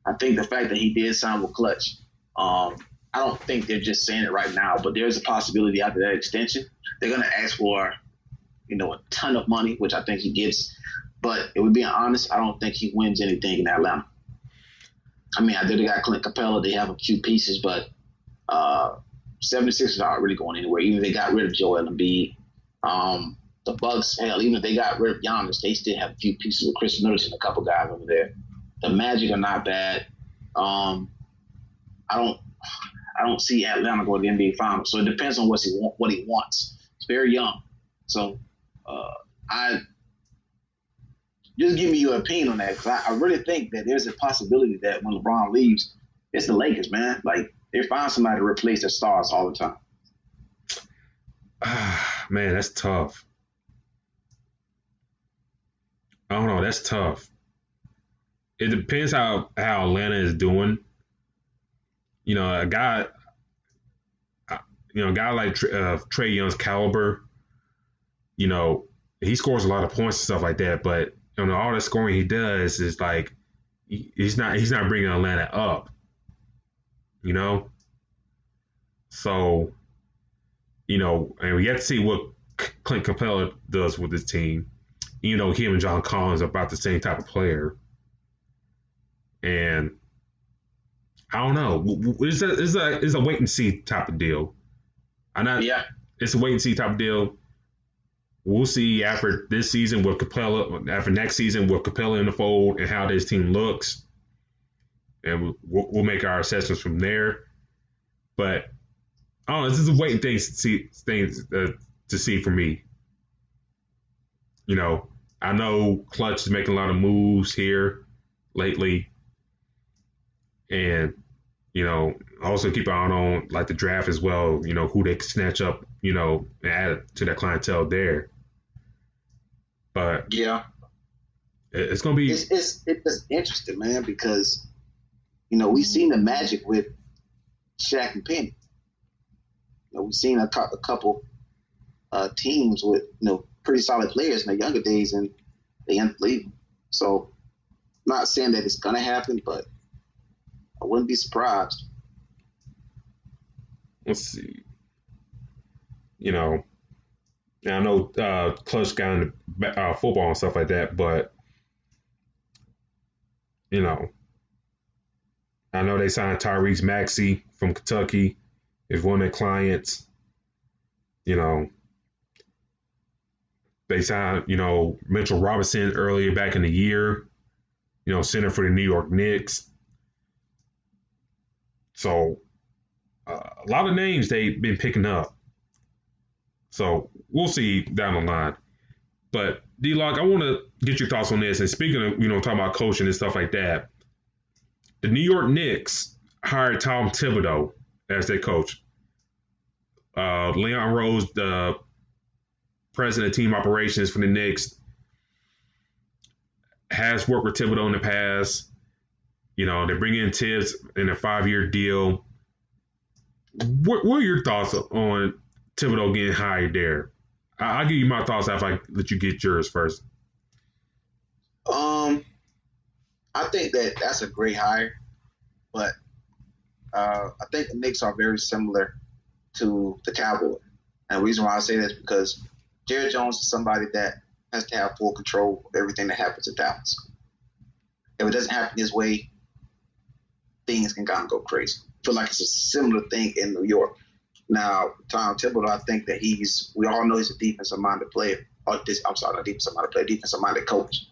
I think the fact that he did sign with Clutch, I don't think they're just saying it right now. But there's a possibility after that extension, they're going to ask for, a ton of money, which I think he gets. But if we're being honest, I don't think he wins anything in Atlanta. I know they got Clint Capella. They have a few pieces, but 76ers aren't really going anywhere. Even if they got rid of Joel Embiid. The Bucks, hell, even if they got rid of Giannis, they still have a few pieces with Chris Middleton, a couple guys over there. The Magic are not bad. I don't see Atlanta going to the NBA Finals. So it depends on what he wants. It's very young. So just give me your opinion on that, because I really think that there's a possibility that when LeBron leaves, it's the Lakers, man. Like, they find somebody to replace their stars all the time. Man, that's tough. I don't know. That's tough. It depends how Atlanta is doing. A guy like Trae Young's caliber, he scores a lot of points and stuff like that. But all the scoring he does is like he's not bringing Atlanta up. So and we have to see what Clint Capella does with his team. Him and John Collins are about the same type of player. And I don't know. It's a wait and see type of deal. It's a wait and see type of deal. We'll see after this season with Capella, after next season with Capella in the fold and how this team looks. And we'll make our assessments from there. But I don't know. This is a wait and things to see for me. I know Clutch is making a lot of moves here lately. And, also keep an eye on like the draft as well, who they can snatch up, and add to that clientele there. But yeah, it's going to be. It's interesting, man, because, we've seen the magic with Shaq and Penny. We've seen a couple teams with, pretty solid players in their younger days, and they end up leaving. So, not saying that it's going to happen, but I wouldn't be surprised. Let's see. And I know Clutch got into football and stuff like that, but you know, I know they signed Tyrese Maxey from Kentucky as one of their clients. You know, they signed, Mitchell Robinson earlier back in the year, center for the New York Knicks. So a lot of names they've been picking up. So we'll see down the line. But D-Lock, I want to get your thoughts on this. And speaking of, talking about coaching and stuff like that, the New York Knicks hired Tom Thibodeau as their coach. Leon Rose, the president of team operations for the Knicks, has worked with Thibodeau in the past. They bring in Tibbs in a 5-year deal. What are your thoughts on Thibodeau getting hired there? I'll give you my thoughts after I let you get yours first. I think that's a great hire, but I think the Knicks are very similar to the Cowboys. And the reason why I say that is because Jerry Jones is somebody that has to have full control of everything that happens in Dallas. If it doesn't happen his way, things can kind of go crazy. I feel like it's a similar thing in New York. Now, Tom Thibodeau, I think that we all know he's a defensive-minded player. Not defensive-minded player, defensive-minded coach.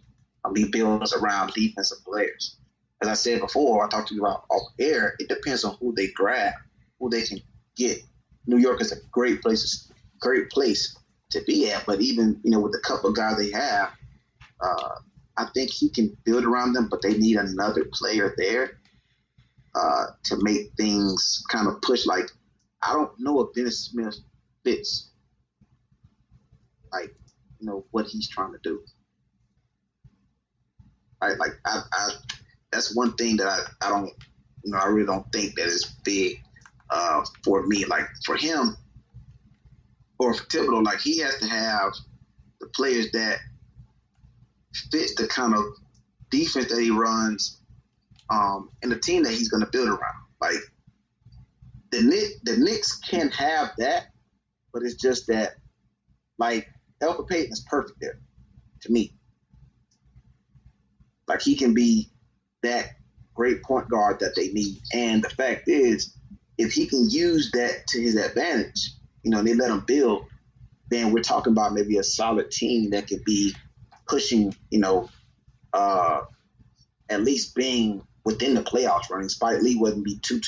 He builds around defensive players. As I said before, I talked to you about off air, it depends on who they grab, who they can get. New York is a great place to be at, but even, with the couple of guys they have, I think he can build around them, but they need another player there to make things kind of push. Like, I don't know if Dennis Smith fits, what he's trying to do. Right? Like, that's one thing that I don't, I really don't think that is big for me. Like, for him or for Thibodeau, like, he has to have the players that fits the kind of defense that he runs and the team that he's going to build around. Like, the Knicks can have that, but it's just that, like, Elfrid Payton is perfect there to me. Like, he can be that great point guard that they need. And the fact is, if he can use that to his advantage, and they let him build, then we're talking about maybe a solid team that could be pushing, at least being within the playoffs running. Spike Lee wouldn't be too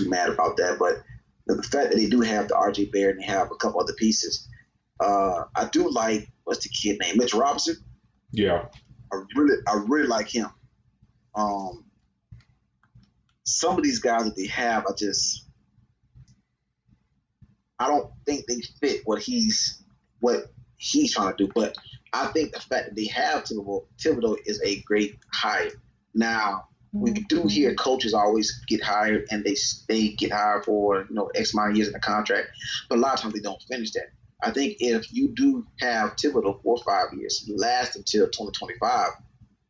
mad about that. But the fact that they do have the RJ Barrett and they have a couple other pieces, I do like, what's the kid name? Mitch Robinson. Yeah. I really like him. Some of these guys that they have, I don't think they fit what he's trying to do. But I think the fact that they have Thibodeau is a great hire. Now, we do hear coaches always get hired and they get hired for X amount of years in the contract, but a lot of times they don't finish that. I think if you do have Thibodeau for 5 years, you last until 2025,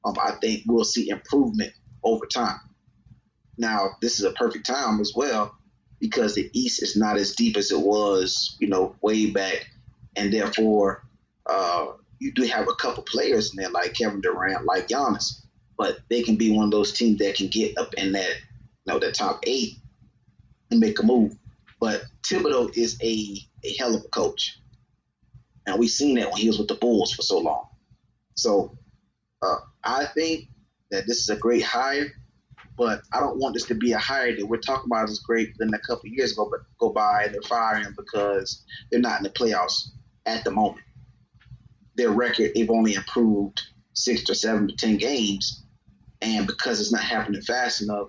I think we'll see improvement over time. Now, this is a perfect time as well because the East is not as deep as it was, way back, and therefore you do have a couple players in there like Kevin Durant, like Giannis, but they can be one of those teams that can get up in that, that top 8 and make a move. But Thibodeau is a hell of a coach. And we've seen that when he was with the Bulls for so long. So I think that this is a great hire, but I don't want this to be a hire that we're talking about as great then a couple of years go by and they're firing him because they're not in the playoffs at the moment. Their record, they've only improved 6 to 7 to 10 games, and because it's not happening fast enough,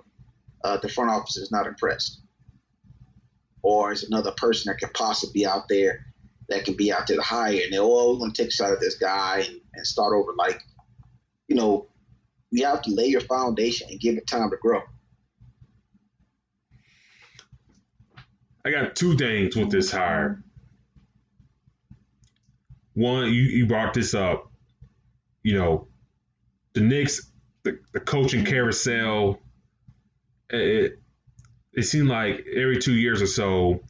the front office is not impressed. Or is another person that can possibly be out there that can be out there to hire, and we're going to take a shot at this guy and start over. Like, you have to lay your foundation and give it time to grow. I got two things with this hire. One, you brought this up. The Knicks, the coaching carousel. It seemed like every 2 years or so,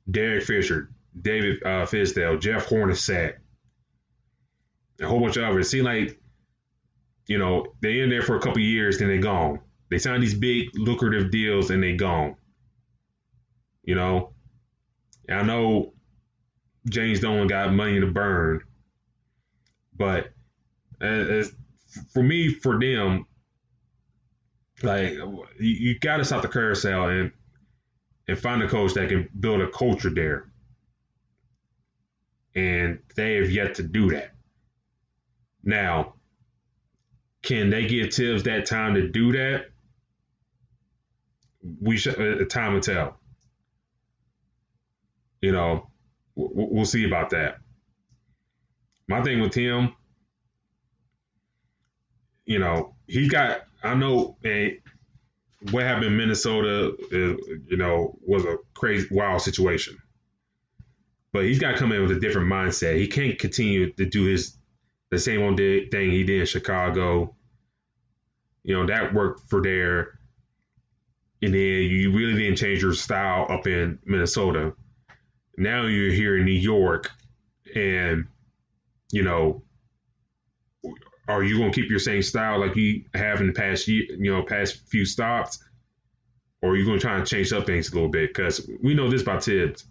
Derek Fisher, David Fisdale, Jeff Hornacek, a whole bunch of others. It seemed like, they in there for a couple of years, then they gone. They signed these big lucrative deals and they gone. And I know James Dolan got money to burn, but for them, like you got to stop the carousel and find a coach that can build a culture there. And they have yet to do that. Now, can they give Tibbs that time to do that? Time will tell. We'll see about that. My thing with him, he's got. I know, what happened in Minnesota, was a crazy, wild situation. But he's got to come in with a different mindset. He can't continue to do the same old thing he did in Chicago. That worked for there. And then you really didn't change your style up in Minnesota. Now you're here in New York, and, are you going to keep your same style like you have in the past year, past few stops? Or are you going to try and change up things a little bit? Because we know this about Tibbs.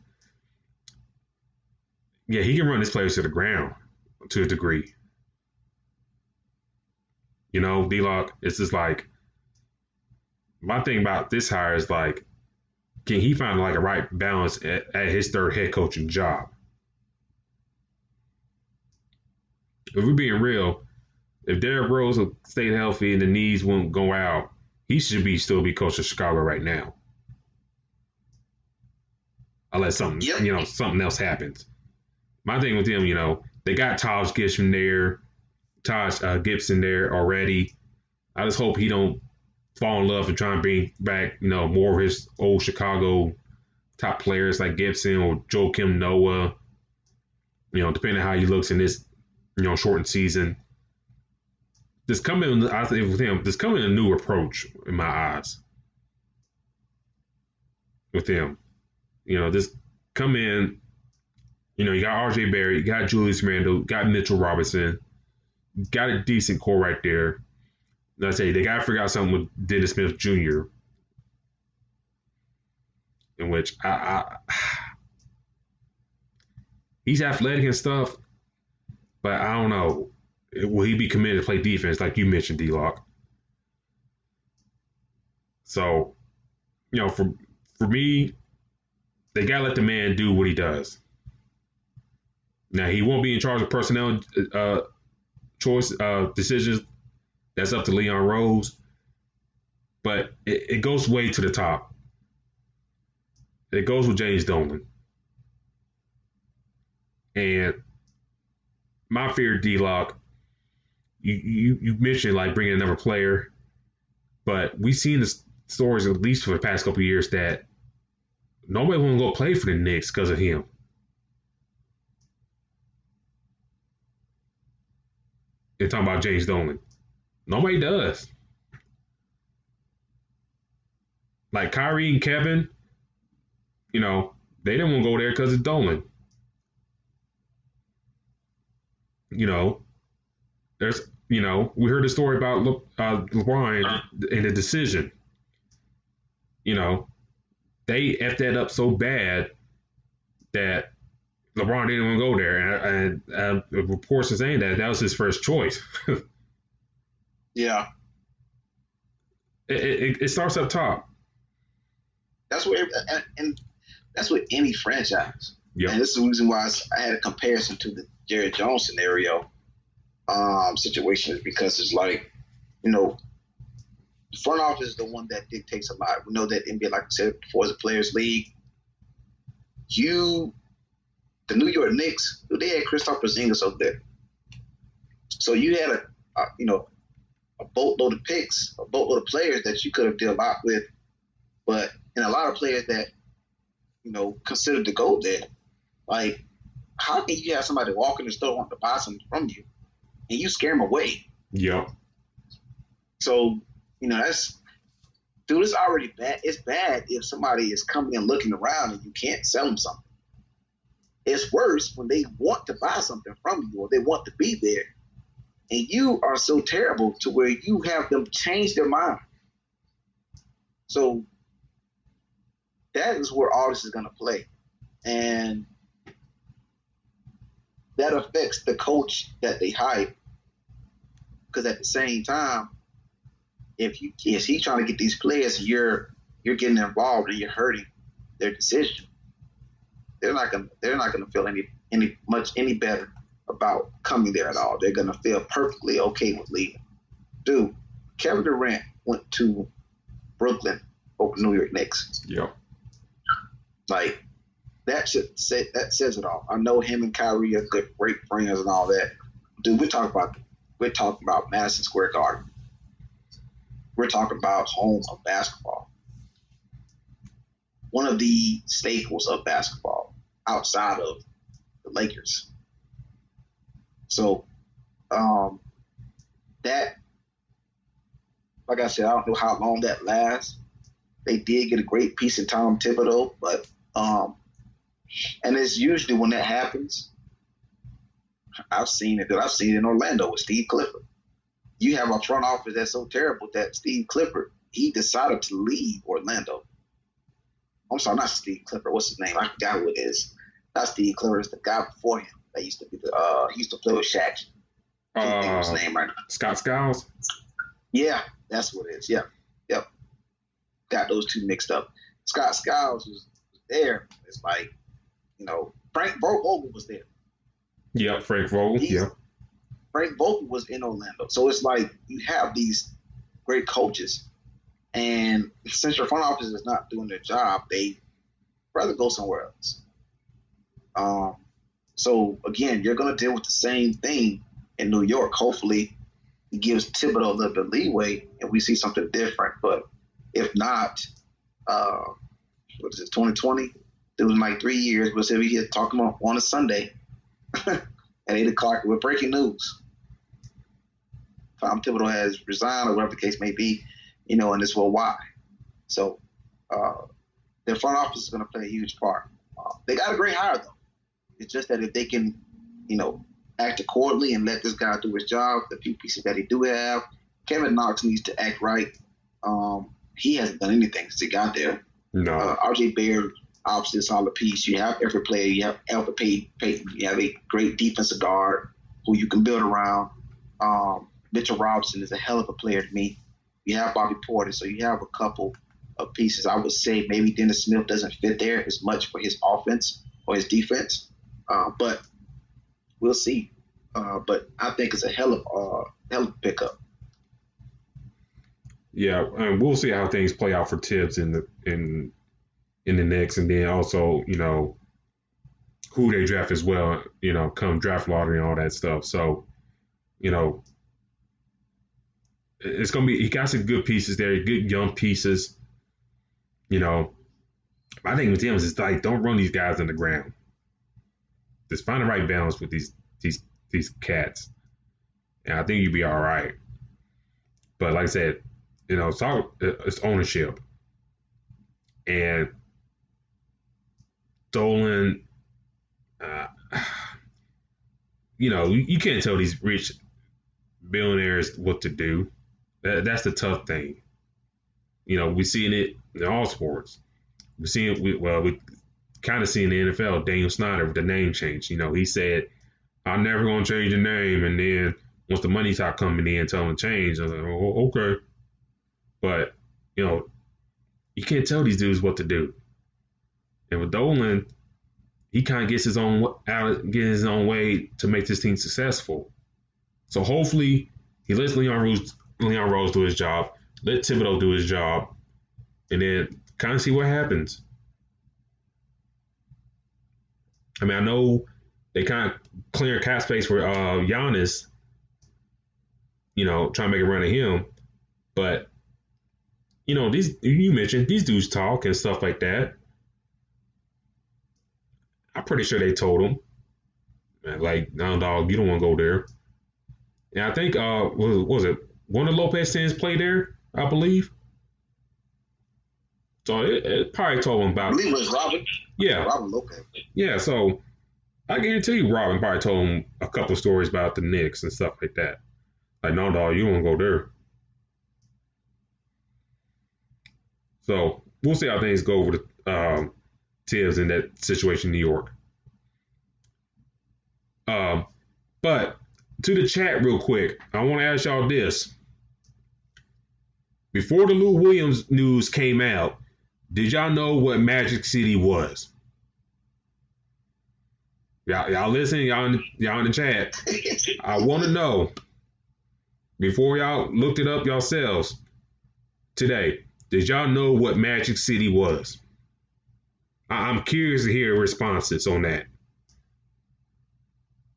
Yeah, he can run his players to the ground to a degree. D-Lock, it's just like, my thing about this hire is like, can he find like a right balance at his third head coaching job? If we're being real, if Derrick Rose stayed healthy and the knees won't go out, he should still be coaching Chicago right now. Unless something else happens. My thing with him, they got Taj Gibson there already. I just hope he don't fall in love and try and bring back, more of his old Chicago top players like Gibson or Joakim Noah, depending on how he looks in this, shortened season. I think with him, there's coming a new approach in my eyes with him. This come in, you got RJ Barrett, you got Julius Randle, you got Mitchell Robinson, you got a decent core right there. Let's say they got to figure out something with Dennis Smith Jr., in which he's athletic and stuff, but I don't know. Will he be committed to play defense like you mentioned, D-Lock? So, for me, they got to let the man do what he does. Now, he won't be in charge of personnel decisions. That's up to Leon Rose. But it goes way to the top. It goes with James Dolan. And my fear, D-Lock, you mentioned like bringing another player, but we've seen the stories at least for the past couple of years that nobody want to go play for the Knicks because of him. They're talking about James Dolan. Nobody does. Like Kyrie and Kevin, they didn't want to go there because of Dolan. There's, we heard the story about LeBron and the decision. They effed that up so bad that LeBron didn't want to go there. And reports are saying that was his first choice. Yeah. It starts up top. That's where, and that's with any franchise. Yep. And this is the reason why I had a comparison to the Jerry Jones scenario situation, is because it's like, the front office is the one that dictates a lot. We know that NBA, like I said before, is a players' league. The New York Knicks, they had Kristaps Porzingis over there. So you had a boatload of picks, a boatload of players that you could have dealt out with, and a lot of players that, considered to go there. Like, how can you have somebody walk in the store wanting to buy something from you and you scare them away? Yeah. So, it's already bad. It's bad if somebody is coming and looking around and you can't sell them something. It's worse when they want to buy something from you or they want to be there, and you are so terrible to where you have them change their mind. So that is where all this is going to play. And that affects the coach that they hire. Because at the same time, if he's trying to get these players, you're getting involved and you're hurting their decision. They're not gonna feel any better about coming there at all. They're gonna feel perfectly okay with leaving. Dude, Kevin Durant went to Brooklyn over New York Knicks. Yep. Like that says it all. I know him and Kyrie are great friends and all that. Dude, we're talking about Madison Square Garden. We're talking about home of basketball. One of the staples of basketball outside of the Lakers. So that, like I said, I don't know how long that lasts. They did get a great piece in Tom Thibodeau, but and it's usually when that happens. I've seen it in Orlando with Steve Clifford. You have a front office that's so terrible that Steve Clifford, he decided to leave Orlando. I'm sorry, not Steve Clifford. What's his name? I forgot who it is. Not Steve Clifford. It's the guy before him that used to be he used to play with Shaq. I can't think of his name right now. Scott Skiles? Yeah, that's what it is. Yeah. Yep. Got those two mixed up. Scott Skiles was there. It's like, Frank Vogel was there. Yeah, Frank Vogel. Yeah. Frank Vogel was in Orlando. So it's like you have these great coaches, and since your front office is not doing their job, they rather go somewhere else. So again, you're going to deal with the same thing in New York. Hopefully, it gives Thibodeau a little bit of leeway, and we see something different. But if not, what is it, 2020? It was like 3 years. We'll say we here talking about on a Sunday at 8 o'clock with breaking news. Tom Thibodeau has resigned, or whatever the case may be, and this will why. So their front office is going to play a huge part. They got a great hire, though. It's just that if they can, act accordingly and let this guy do his job, the few pieces that he do have, Kevin Knox needs to act right. He hasn't done anything since he got there. No. RJ Barrett, obviously a solid piece. You have every player. You have Alpha Payton. You have a great defensive guard who you can build around. Mitchell Robinson is a hell of a player to me. You have Bobby Porter, so you have a couple of pieces. I would say maybe Dennis Smith doesn't fit there as much for his offense or his defense, but we'll see. But I think it's a hell of a pickup. Yeah, and we'll see how things play out for Tibbs in the Knicks, and then also who they draft as well. Come draft lottery and all that stuff. So it's gonna be. He got some good pieces there, good young pieces. I think with him is like don't run these guys in the ground. Just find the right balance with these cats, and I think you'll be all right. But like I said, it's ownership, and Dolan. You can't tell these rich billionaires what to do. That's the tough thing. We're seeing it in all sports. We're seeing we kind of see in the NFL. Daniel Snyder with the name change. He said, "I'm never going to change the name," and then once the money started coming in, tell him to change. I was like, "Oh, okay," but you can't tell these dudes what to do. And with Dolan, he kind of gets his own way to make this team successful. So hopefully he lets Leon Rose do his job, let Thibodeau do his job, and then kind of see what happens. I mean, I know they kind of clear cap space for Giannis, trying to make a run at him. But, you mentioned these dudes talk and stuff like that. I'm pretty sure they told him, like, no, dog, you don't want to go there. And I think, what was it? One of Lopez Sins played there, I believe. So it probably told him about. I believe it was Robin. Yeah. Robin Lopez. Yeah. So I guarantee you, Robin probably told him a couple of stories about the Knicks and stuff like that. Like, no, dog, you don't go there. So we'll see how things go over the Tibbs in that situation in New York. But to the chat real quick, I want to ask y'all this. Before the Lou Williams news came out, did y'all know what Magic City was? Y'all listening? Y'all in the chat. I want to know, before y'all looked it up yourselves today, did y'all know what Magic City was? I'm curious to hear responses on that.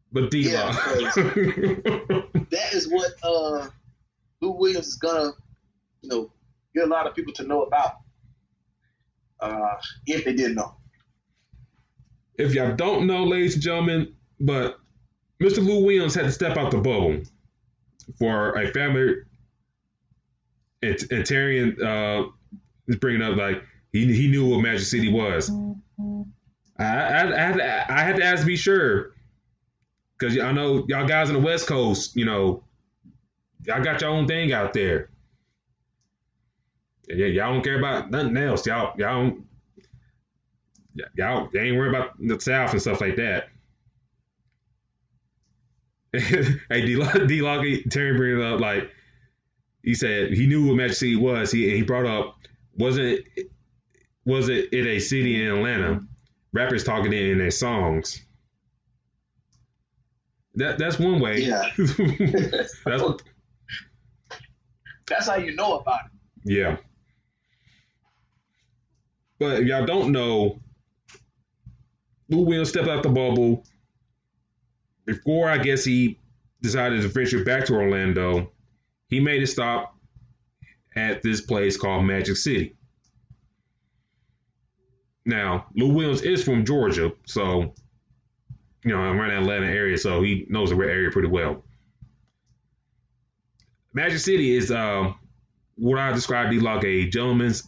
But Yeah, that is what Lou Williams is gonna, get a lot of people to know about. If they didn't know. If y'all don't know, ladies and gentlemen, but Mr. Lou Williams had to step out the bubble for a family. And Tarian is bringing up like he knew what Magic City was. I had to ask to be sure, because I know y'all guys on the West Coast, y'all got your own thing out there. Yeah, y'all don't care about nothing else. Y'all ain't worried about the South and stuff like that. Hey, D-Lock, Terry bringing it up, like, he said he knew what Magic City was. He brought up, was it a city in Atlanta? Rappers talking in their songs. That's one way. Yeah. That's how you know about it. Yeah. But if y'all don't know, Lou Williams stepped out the bubble before, I guess, he decided to venture back to Orlando. He made a stop at this place called Magic City. Now, Lou Williams is from Georgia, so, around the Atlanta area, so he knows the area pretty well. Magic City is what I describe to be like a gentleman's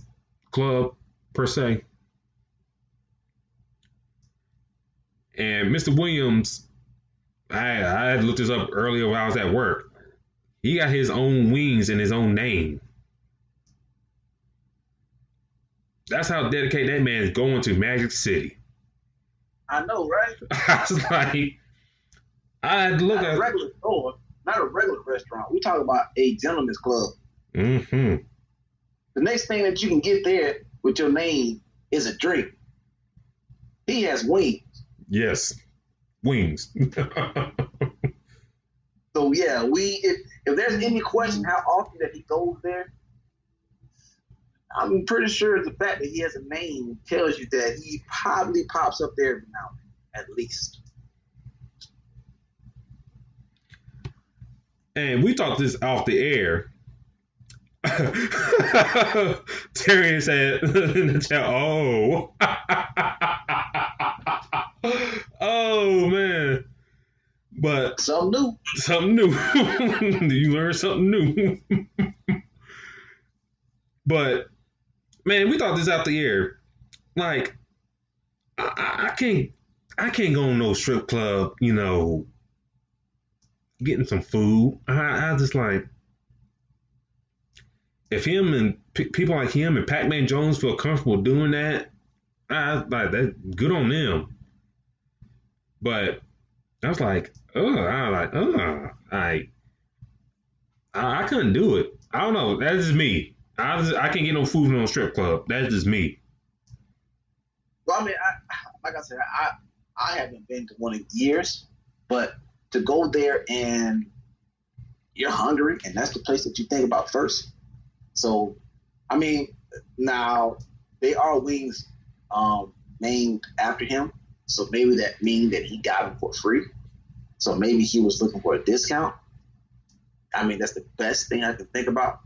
club, per se. And Mr. Williams, I had looked this up earlier while I was at work. He got his own wings and his own name. That's how dedicated that man is going to Magic City. I know, right? I was like, I had to look at a regular store, not a regular restaurant. We talk about a gentleman's club. Mm-hmm. The next thing that you can get there with your name is a drink. He has wings. Yes, wings. So yeah, if there's any question how often that he goes there, I'm pretty sure the fact that he has a name tells you that he probably pops up there every now and then, at least. And we talked this off the air. Terry said in the chat, oh. Oh, man. But something new. You learn something new. But man, we thought this out the air. Like, I can't go on no strip club, getting some food. I just like, if him and people like him and Pac-Man Jones feel comfortable doing that, I like that. Good on them. But I was like, I couldn't do it. I don't know. That's just me. I can't get no food in no strip club. That's just me. Well, I mean, like I said, I haven't been to one in years, but to go there and you're hungry and that's the place that you think about first. So, I mean, now they are wings named after him. So maybe that means that he got them for free. So maybe he was looking for a discount. I mean, that's the best thing I can think about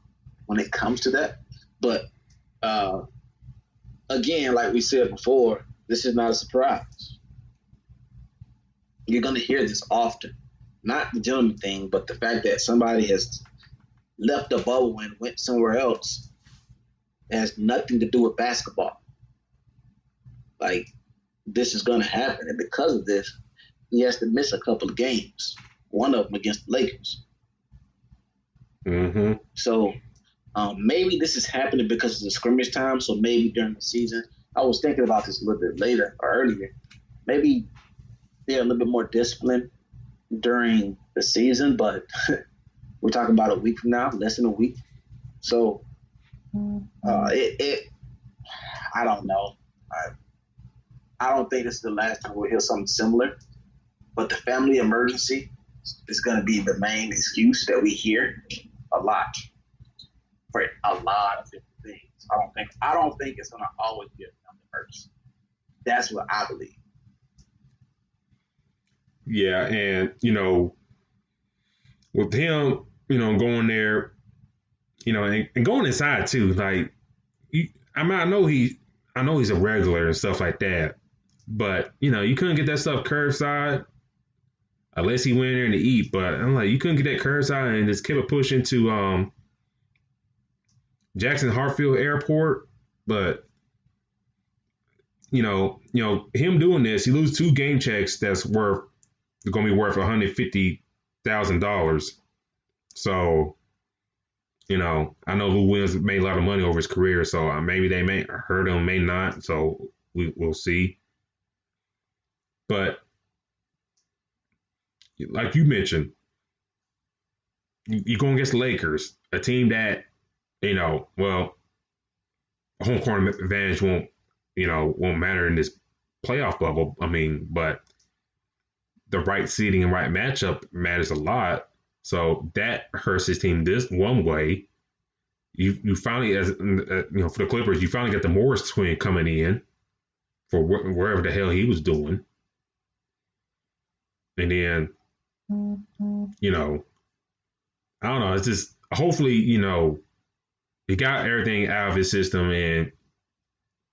when it comes to that. But again, like we said before, this is not a surprise. You're going to hear this often. Not the gentleman thing, but the fact that somebody has left the bubble and went somewhere else has nothing to do with basketball. Like, this is going to happen. And because of this, he has to miss a couple of games. One of them against the Lakers. Mm-hmm. So maybe this is happening because of the scrimmage time. So maybe during the season, I was thinking about this a little bit later or earlier. Maybe they're a little bit more disciplined during the season, but we're talking about a week from now, less than a week. So I don't know. I don't think this is the last time we'll hear something similar. But the family emergency is going to be the main excuse that we hear a lot for a lot of different things. I don't think it's going to always be a family emergency. That's what I believe. Yeah, and with him, going there, and going inside too. Like, I know he's a regular and stuff like that, but you couldn't get that stuff curbside unless he went in there to eat. But I'm like, you couldn't get that curbside and just kept it pushing to Jackson Hartsfield Airport. But him doing this, he lose 2 game checks that's going to be worth $150,000. So, I know Lou Williams made a lot of money over his career, so maybe they may hurt him, may not. So we'll see. But like you mentioned, you're going against the Lakers, a team that, home court advantage won't matter in this playoff bubble. I mean, but the right seeding and right matchup matters a lot. So that hurts his team this one way. You finally, for the Clippers, you finally got the Morris twin coming in for wherever the hell he was doing. And then, I don't know. It's just, hopefully, he got everything out of his system and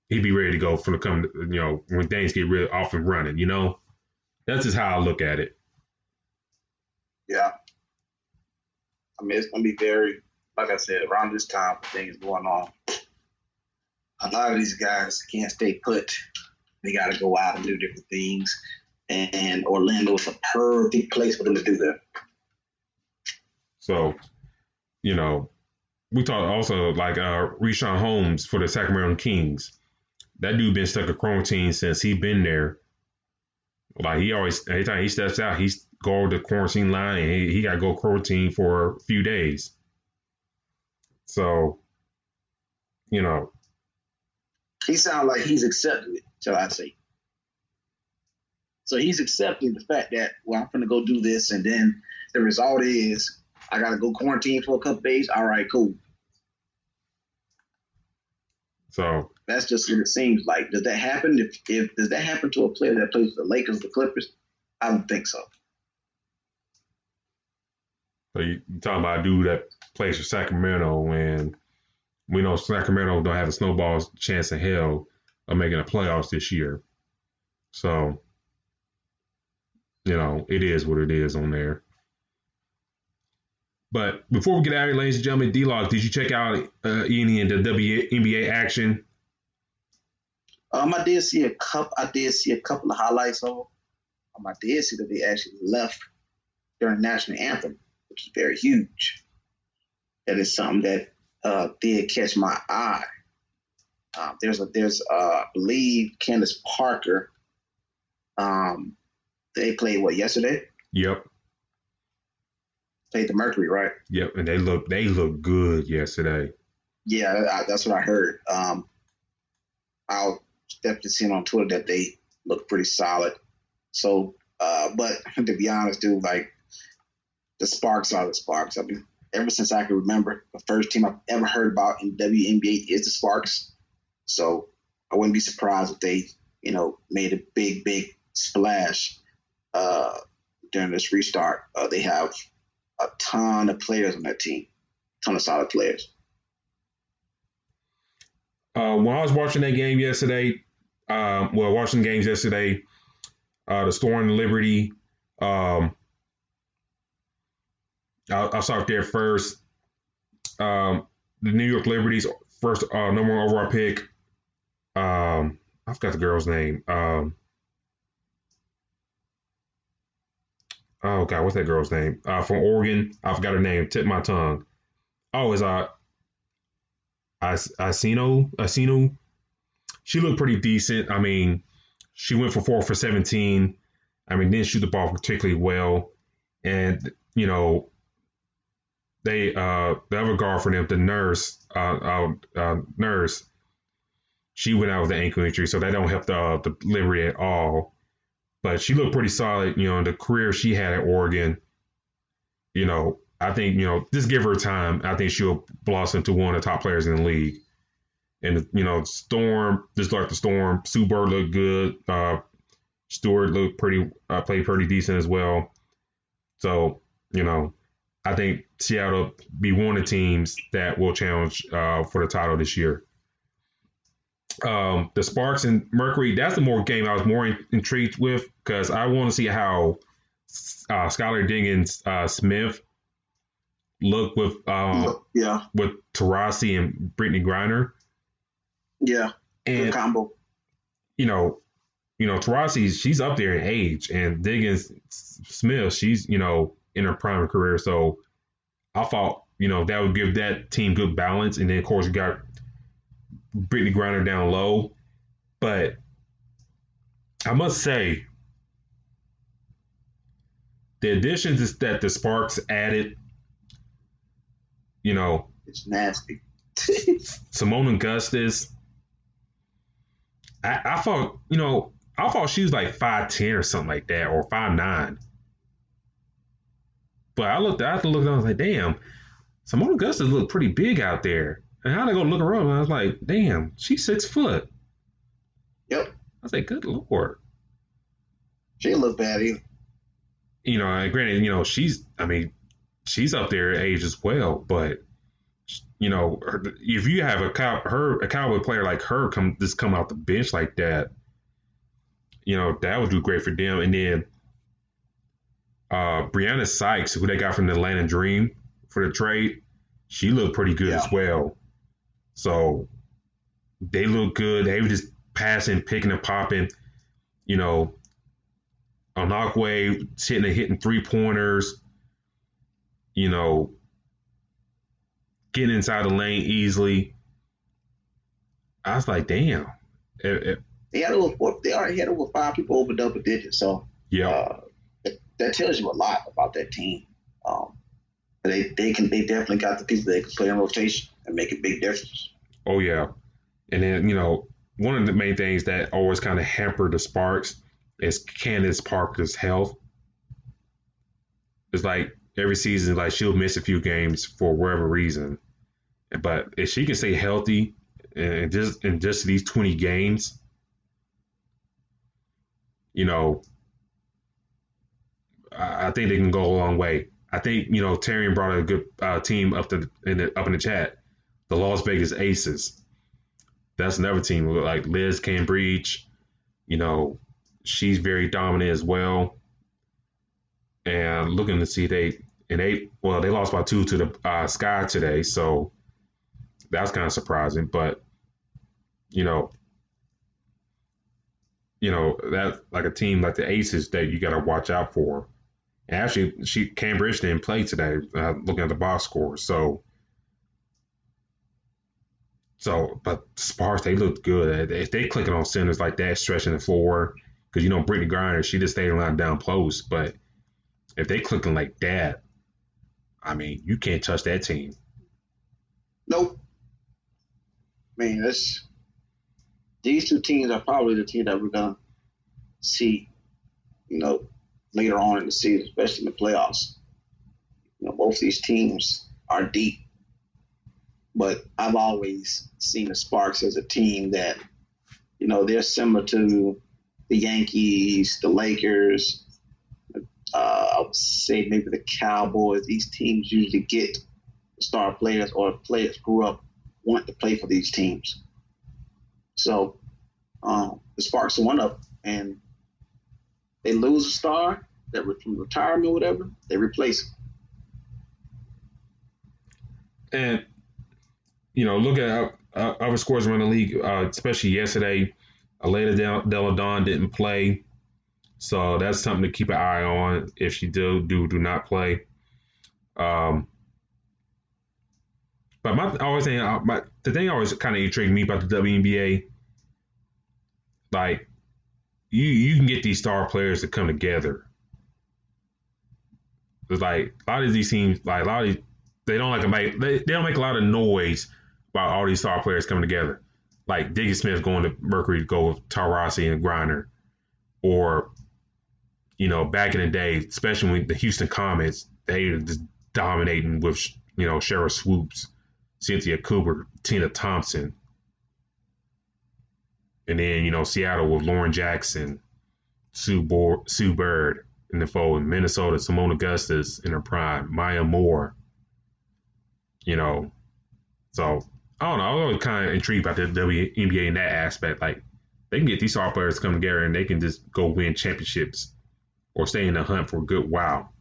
he'd be ready to go when things get real off and running, That's just how I look at it. Yeah. I mean, it's going to be very, like I said, around this time, things going on. A lot of these guys can't stay put. They got to go out and do different things. And Orlando is a perfect place for them to do that. So, we talked also like Richaun Holmes for the Sacramento Kings. That dude been stuck in quarantine since he been there. Like, he always, anytime he steps out, he's go to the quarantine line and he got to go quarantine for a few days. So, he sounds like he's accepted it, shall I say. So he's accepting the fact that, well, I'm going to go do this, and then the result is I got to go quarantine for a couple days. All right, cool. So that's just what it seems like. Does that happen? If does that happen to a player that plays for the Lakers or the Clippers? I don't think so. So you talking about a dude that plays for Sacramento, and we know Sacramento don't have a snowball's chance in hell of making the playoffs this year. So, it is what it is on there. But before we get out of here, ladies and gentlemen, D-Log, did you check out any of the WNBA action? I did see a couple of highlights of them. I did see that they actually left during the national anthem, which is very huge. That is something that did catch my eye. There's I believe Candace Parker. They played yesterday? Yep. Played the Mercury, right? Yep, and they look good yesterday. Yeah, that's what I heard. I'll definitely see on Twitter that they look pretty solid. So, but to be honest, dude, like, the Sparks are the Sparks. I mean, ever since I can remember, the first team I've ever heard about in WNBA is the Sparks. So I wouldn't be surprised if they, made a big splash during this restart. They have a ton of players on that team, ton of solid players. When I was watching that game yesterday, watching games yesterday, the Storm and Liberty, I'll start there first. The New York Liberty's first number 1 overall pick. I forgot the girl's name. Oh God, what's that girl's name? From Oregon, I forgot her name. Tip my tongue. Oh, it's Asino. She looked pretty decent. I mean, she went for 4 for 17. I mean, didn't shoot the ball particularly well, and they the other guard for them, the nurse, she went out with an ankle injury, so that don't help the delivery at all. But she looked pretty solid, in the career she had at Oregon. I think, just give her time. I think she'll blossom to one of the top players in the league. And, Storm, just like the Storm, Sue Bird looked good. Stewart looked played pretty decent as well. So, I think Seattle be one of the teams that will challenge for the title this year. The Sparks and Mercury, that's the more game I was more intrigued with because I want to see how Skylar Diggins Smith look with Taurasi and Brittany Griner. Yeah, and good combo. Taurasi, she's up there in age, and Diggins Smith, she's in her prime career. So I thought that would give that team good balance, and then of course you got Brittany Griner down low. But I must say, the additions that the Sparks added, it's nasty. Simone Augustus, I thought she was like 5'10" or something like that, or 5'9". But I looked, and I was like, damn, Simone Augustus looked pretty big out there. And how they go look her up? And I was like, damn, she's 6 foot. Yep. I was like, good Lord. She didn't look bad either. And granted, she's up there in age as well. But, if you have a cowboy player like her come out the bench like that, that would do great for them. And then Brianna Sykes, who they got from the Atlanta Dream for the trade, she looked pretty good as well. So they look good. They were just passing, picking and popping. Onakwe hitting 3-pointers. Getting inside the lane easily. I was like, damn. They already had over 5 people over double digits. So that tells you a lot about that team. They definitely got the people that can play in rotation and make a big difference. Oh yeah, and then one of the main things that always kind of hampered the Sparks is Candace Parker's health. It's like every season, like she'll miss a few games for whatever reason, but if she can stay healthy and just these 20 games, I think they can go a long way. I think Tyrion brought a good team up in the chat, the Las Vegas Aces. That's another team like Liz Cambridge. She's very dominant as well. And looking to see they lost by 2 to the Sky today, so that's kind of surprising. But that's like a team like the Aces that you got to watch out for. And actually, Cambridge didn't play today. Looking at the box score, but Sparks, they looked good. If they clicking on centers like that, stretching the floor, because Brittany Griner, she just stayed around down close. But if they clicking like that, I mean, you can't touch that team. Nope. I mean, these 2 teams are probably the team that we're gonna see, later on in the season, especially in the playoffs. Both these teams are deep, but I've always seen the Sparks as a team that, they're similar to the Yankees, the Lakers. I would say maybe the Cowboys. These teams usually get star players or players grew up wanting to play for these teams. So the Sparks are one of them, and they lose a star that from retirement or whatever, they replace him. And look at other scores around the league, especially yesterday. Aleda Deladon didn't play. So that's something to keep an eye on if she do not play. But the thing always kind of intrigued me about the WNBA, like you can get these star players to come together. It's like a lot of these teams, like a lot of these, they don't make a lot of noise about all these star players coming together. Like Diggy Smith going to Mercury to go with Taurasi and Griner, or back in the day, especially with the Houston Comets, they were just dominating with Cheryl Swoops, Cynthia Cooper, Tina Thompson, and then Seattle with Lauren Jackson, Sue Bird in the fold, in Minnesota, Simone Augustus in her prime, Maya Moore. So I don't know. I was always kind of intrigued about the WNBA in that aspect. Like they can get these star players to come together and they can just go win championships or stay in the hunt for a good while.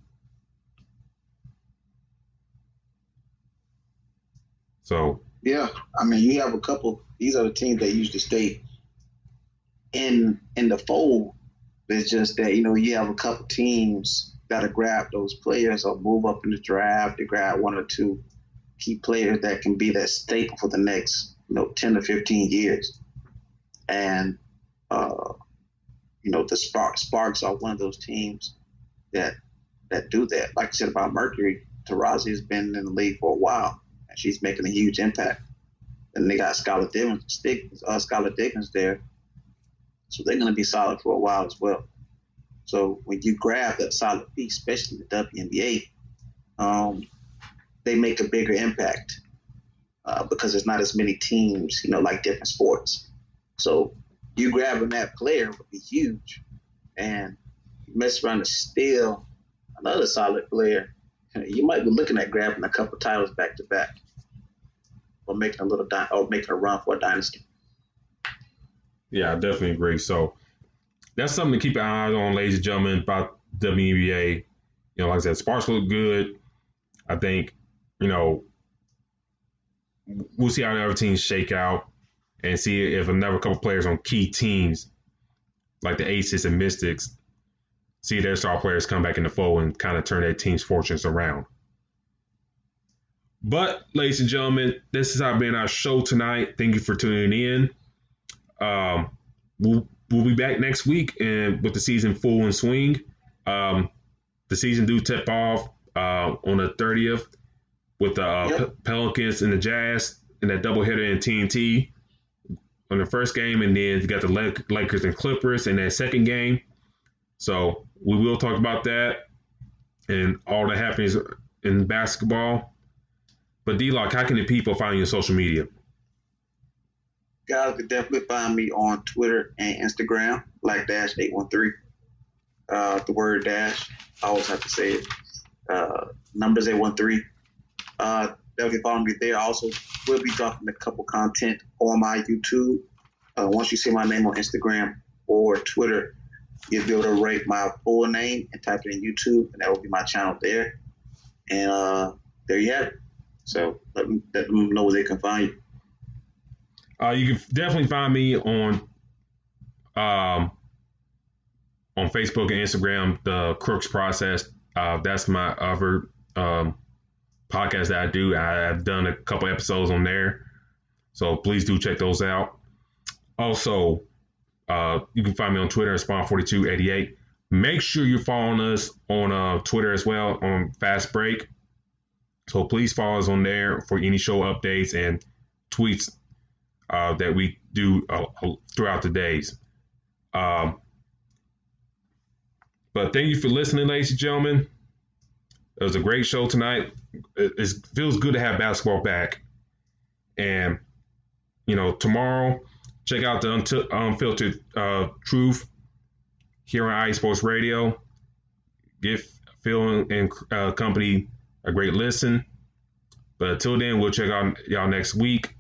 So yeah, I mean, you have a couple. These are the teams that usually stay in the fold. It's just that you have a couple teams that'll grab those players or move up in the draft to grab one or two key players that can be that staple for the next 10 to 15 years. And the Sparks are one of those teams that do that. Like I said about Mercury, Taurasi has been in the league for a while, and she's making a huge impact. And they got Skylar Diggins there, so they're going to be solid for a while as well. So when you grab that solid piece, especially the WNBA, they make a bigger impact because there's not as many teams, like different sports. So you grabbing that player would be huge, and you mess around and steal another solid player, you might be looking at grabbing a couple titles back to back, or making a run for a dynasty. yeah, I definitely agree. So that's something to keep an eye on, ladies and gentlemen, about WNBA. Like I said, Sparks look good. I think, we'll see how the other teams shake out and see if another couple players on key teams like the Aces and Mystics see their star players come back in the fold and kind of turn their team's fortunes around. But, ladies and gentlemen, this has been our show tonight. Thank you for tuning in. We'll be back next week and with the season full in swing. The season do tip off on the 30th with the Pelicans and the Jazz in that doubleheader in TNT on the first game, and then you got the Lakers and Clippers in that second game. So we will talk about that and all the happenings in basketball. But D-Lock, how can the people find you on social media? Guys can definitely find me on Twitter and Instagram, Black-813. The word dash, I always have to say it. Numbers 813. Definitely follow me there. Also, we'll be dropping a couple content on my YouTube. Once you see my name on Instagram or Twitter, you'll be able to rate my full name and type it in YouTube, and that will be my channel there. And there you have it. So let them know where they can find you. You can definitely find me on Facebook and Instagram, The Crooks Process. That's my other podcast that I do. I've done a couple episodes on there, so please do check those out. Also, you can find me on Twitter at Spawn4288. Make sure you're following us on Twitter as well on Fast Break. So please follow us on there for any show updates and tweets that we do throughout the days. But thank you for listening, ladies and gentlemen. It was a great show tonight. It feels good to have basketball back. And, tomorrow, check out the Unfiltered Truth here on IE Sports Radio. Give Phil and company a great listen. But until then, we'll check out y'all next week.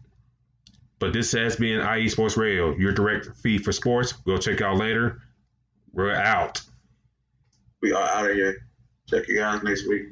But this has been IE Sports Radio, your direct feed for sports. We'll check y'all later. We're out. We are out of here. Check you guys next week.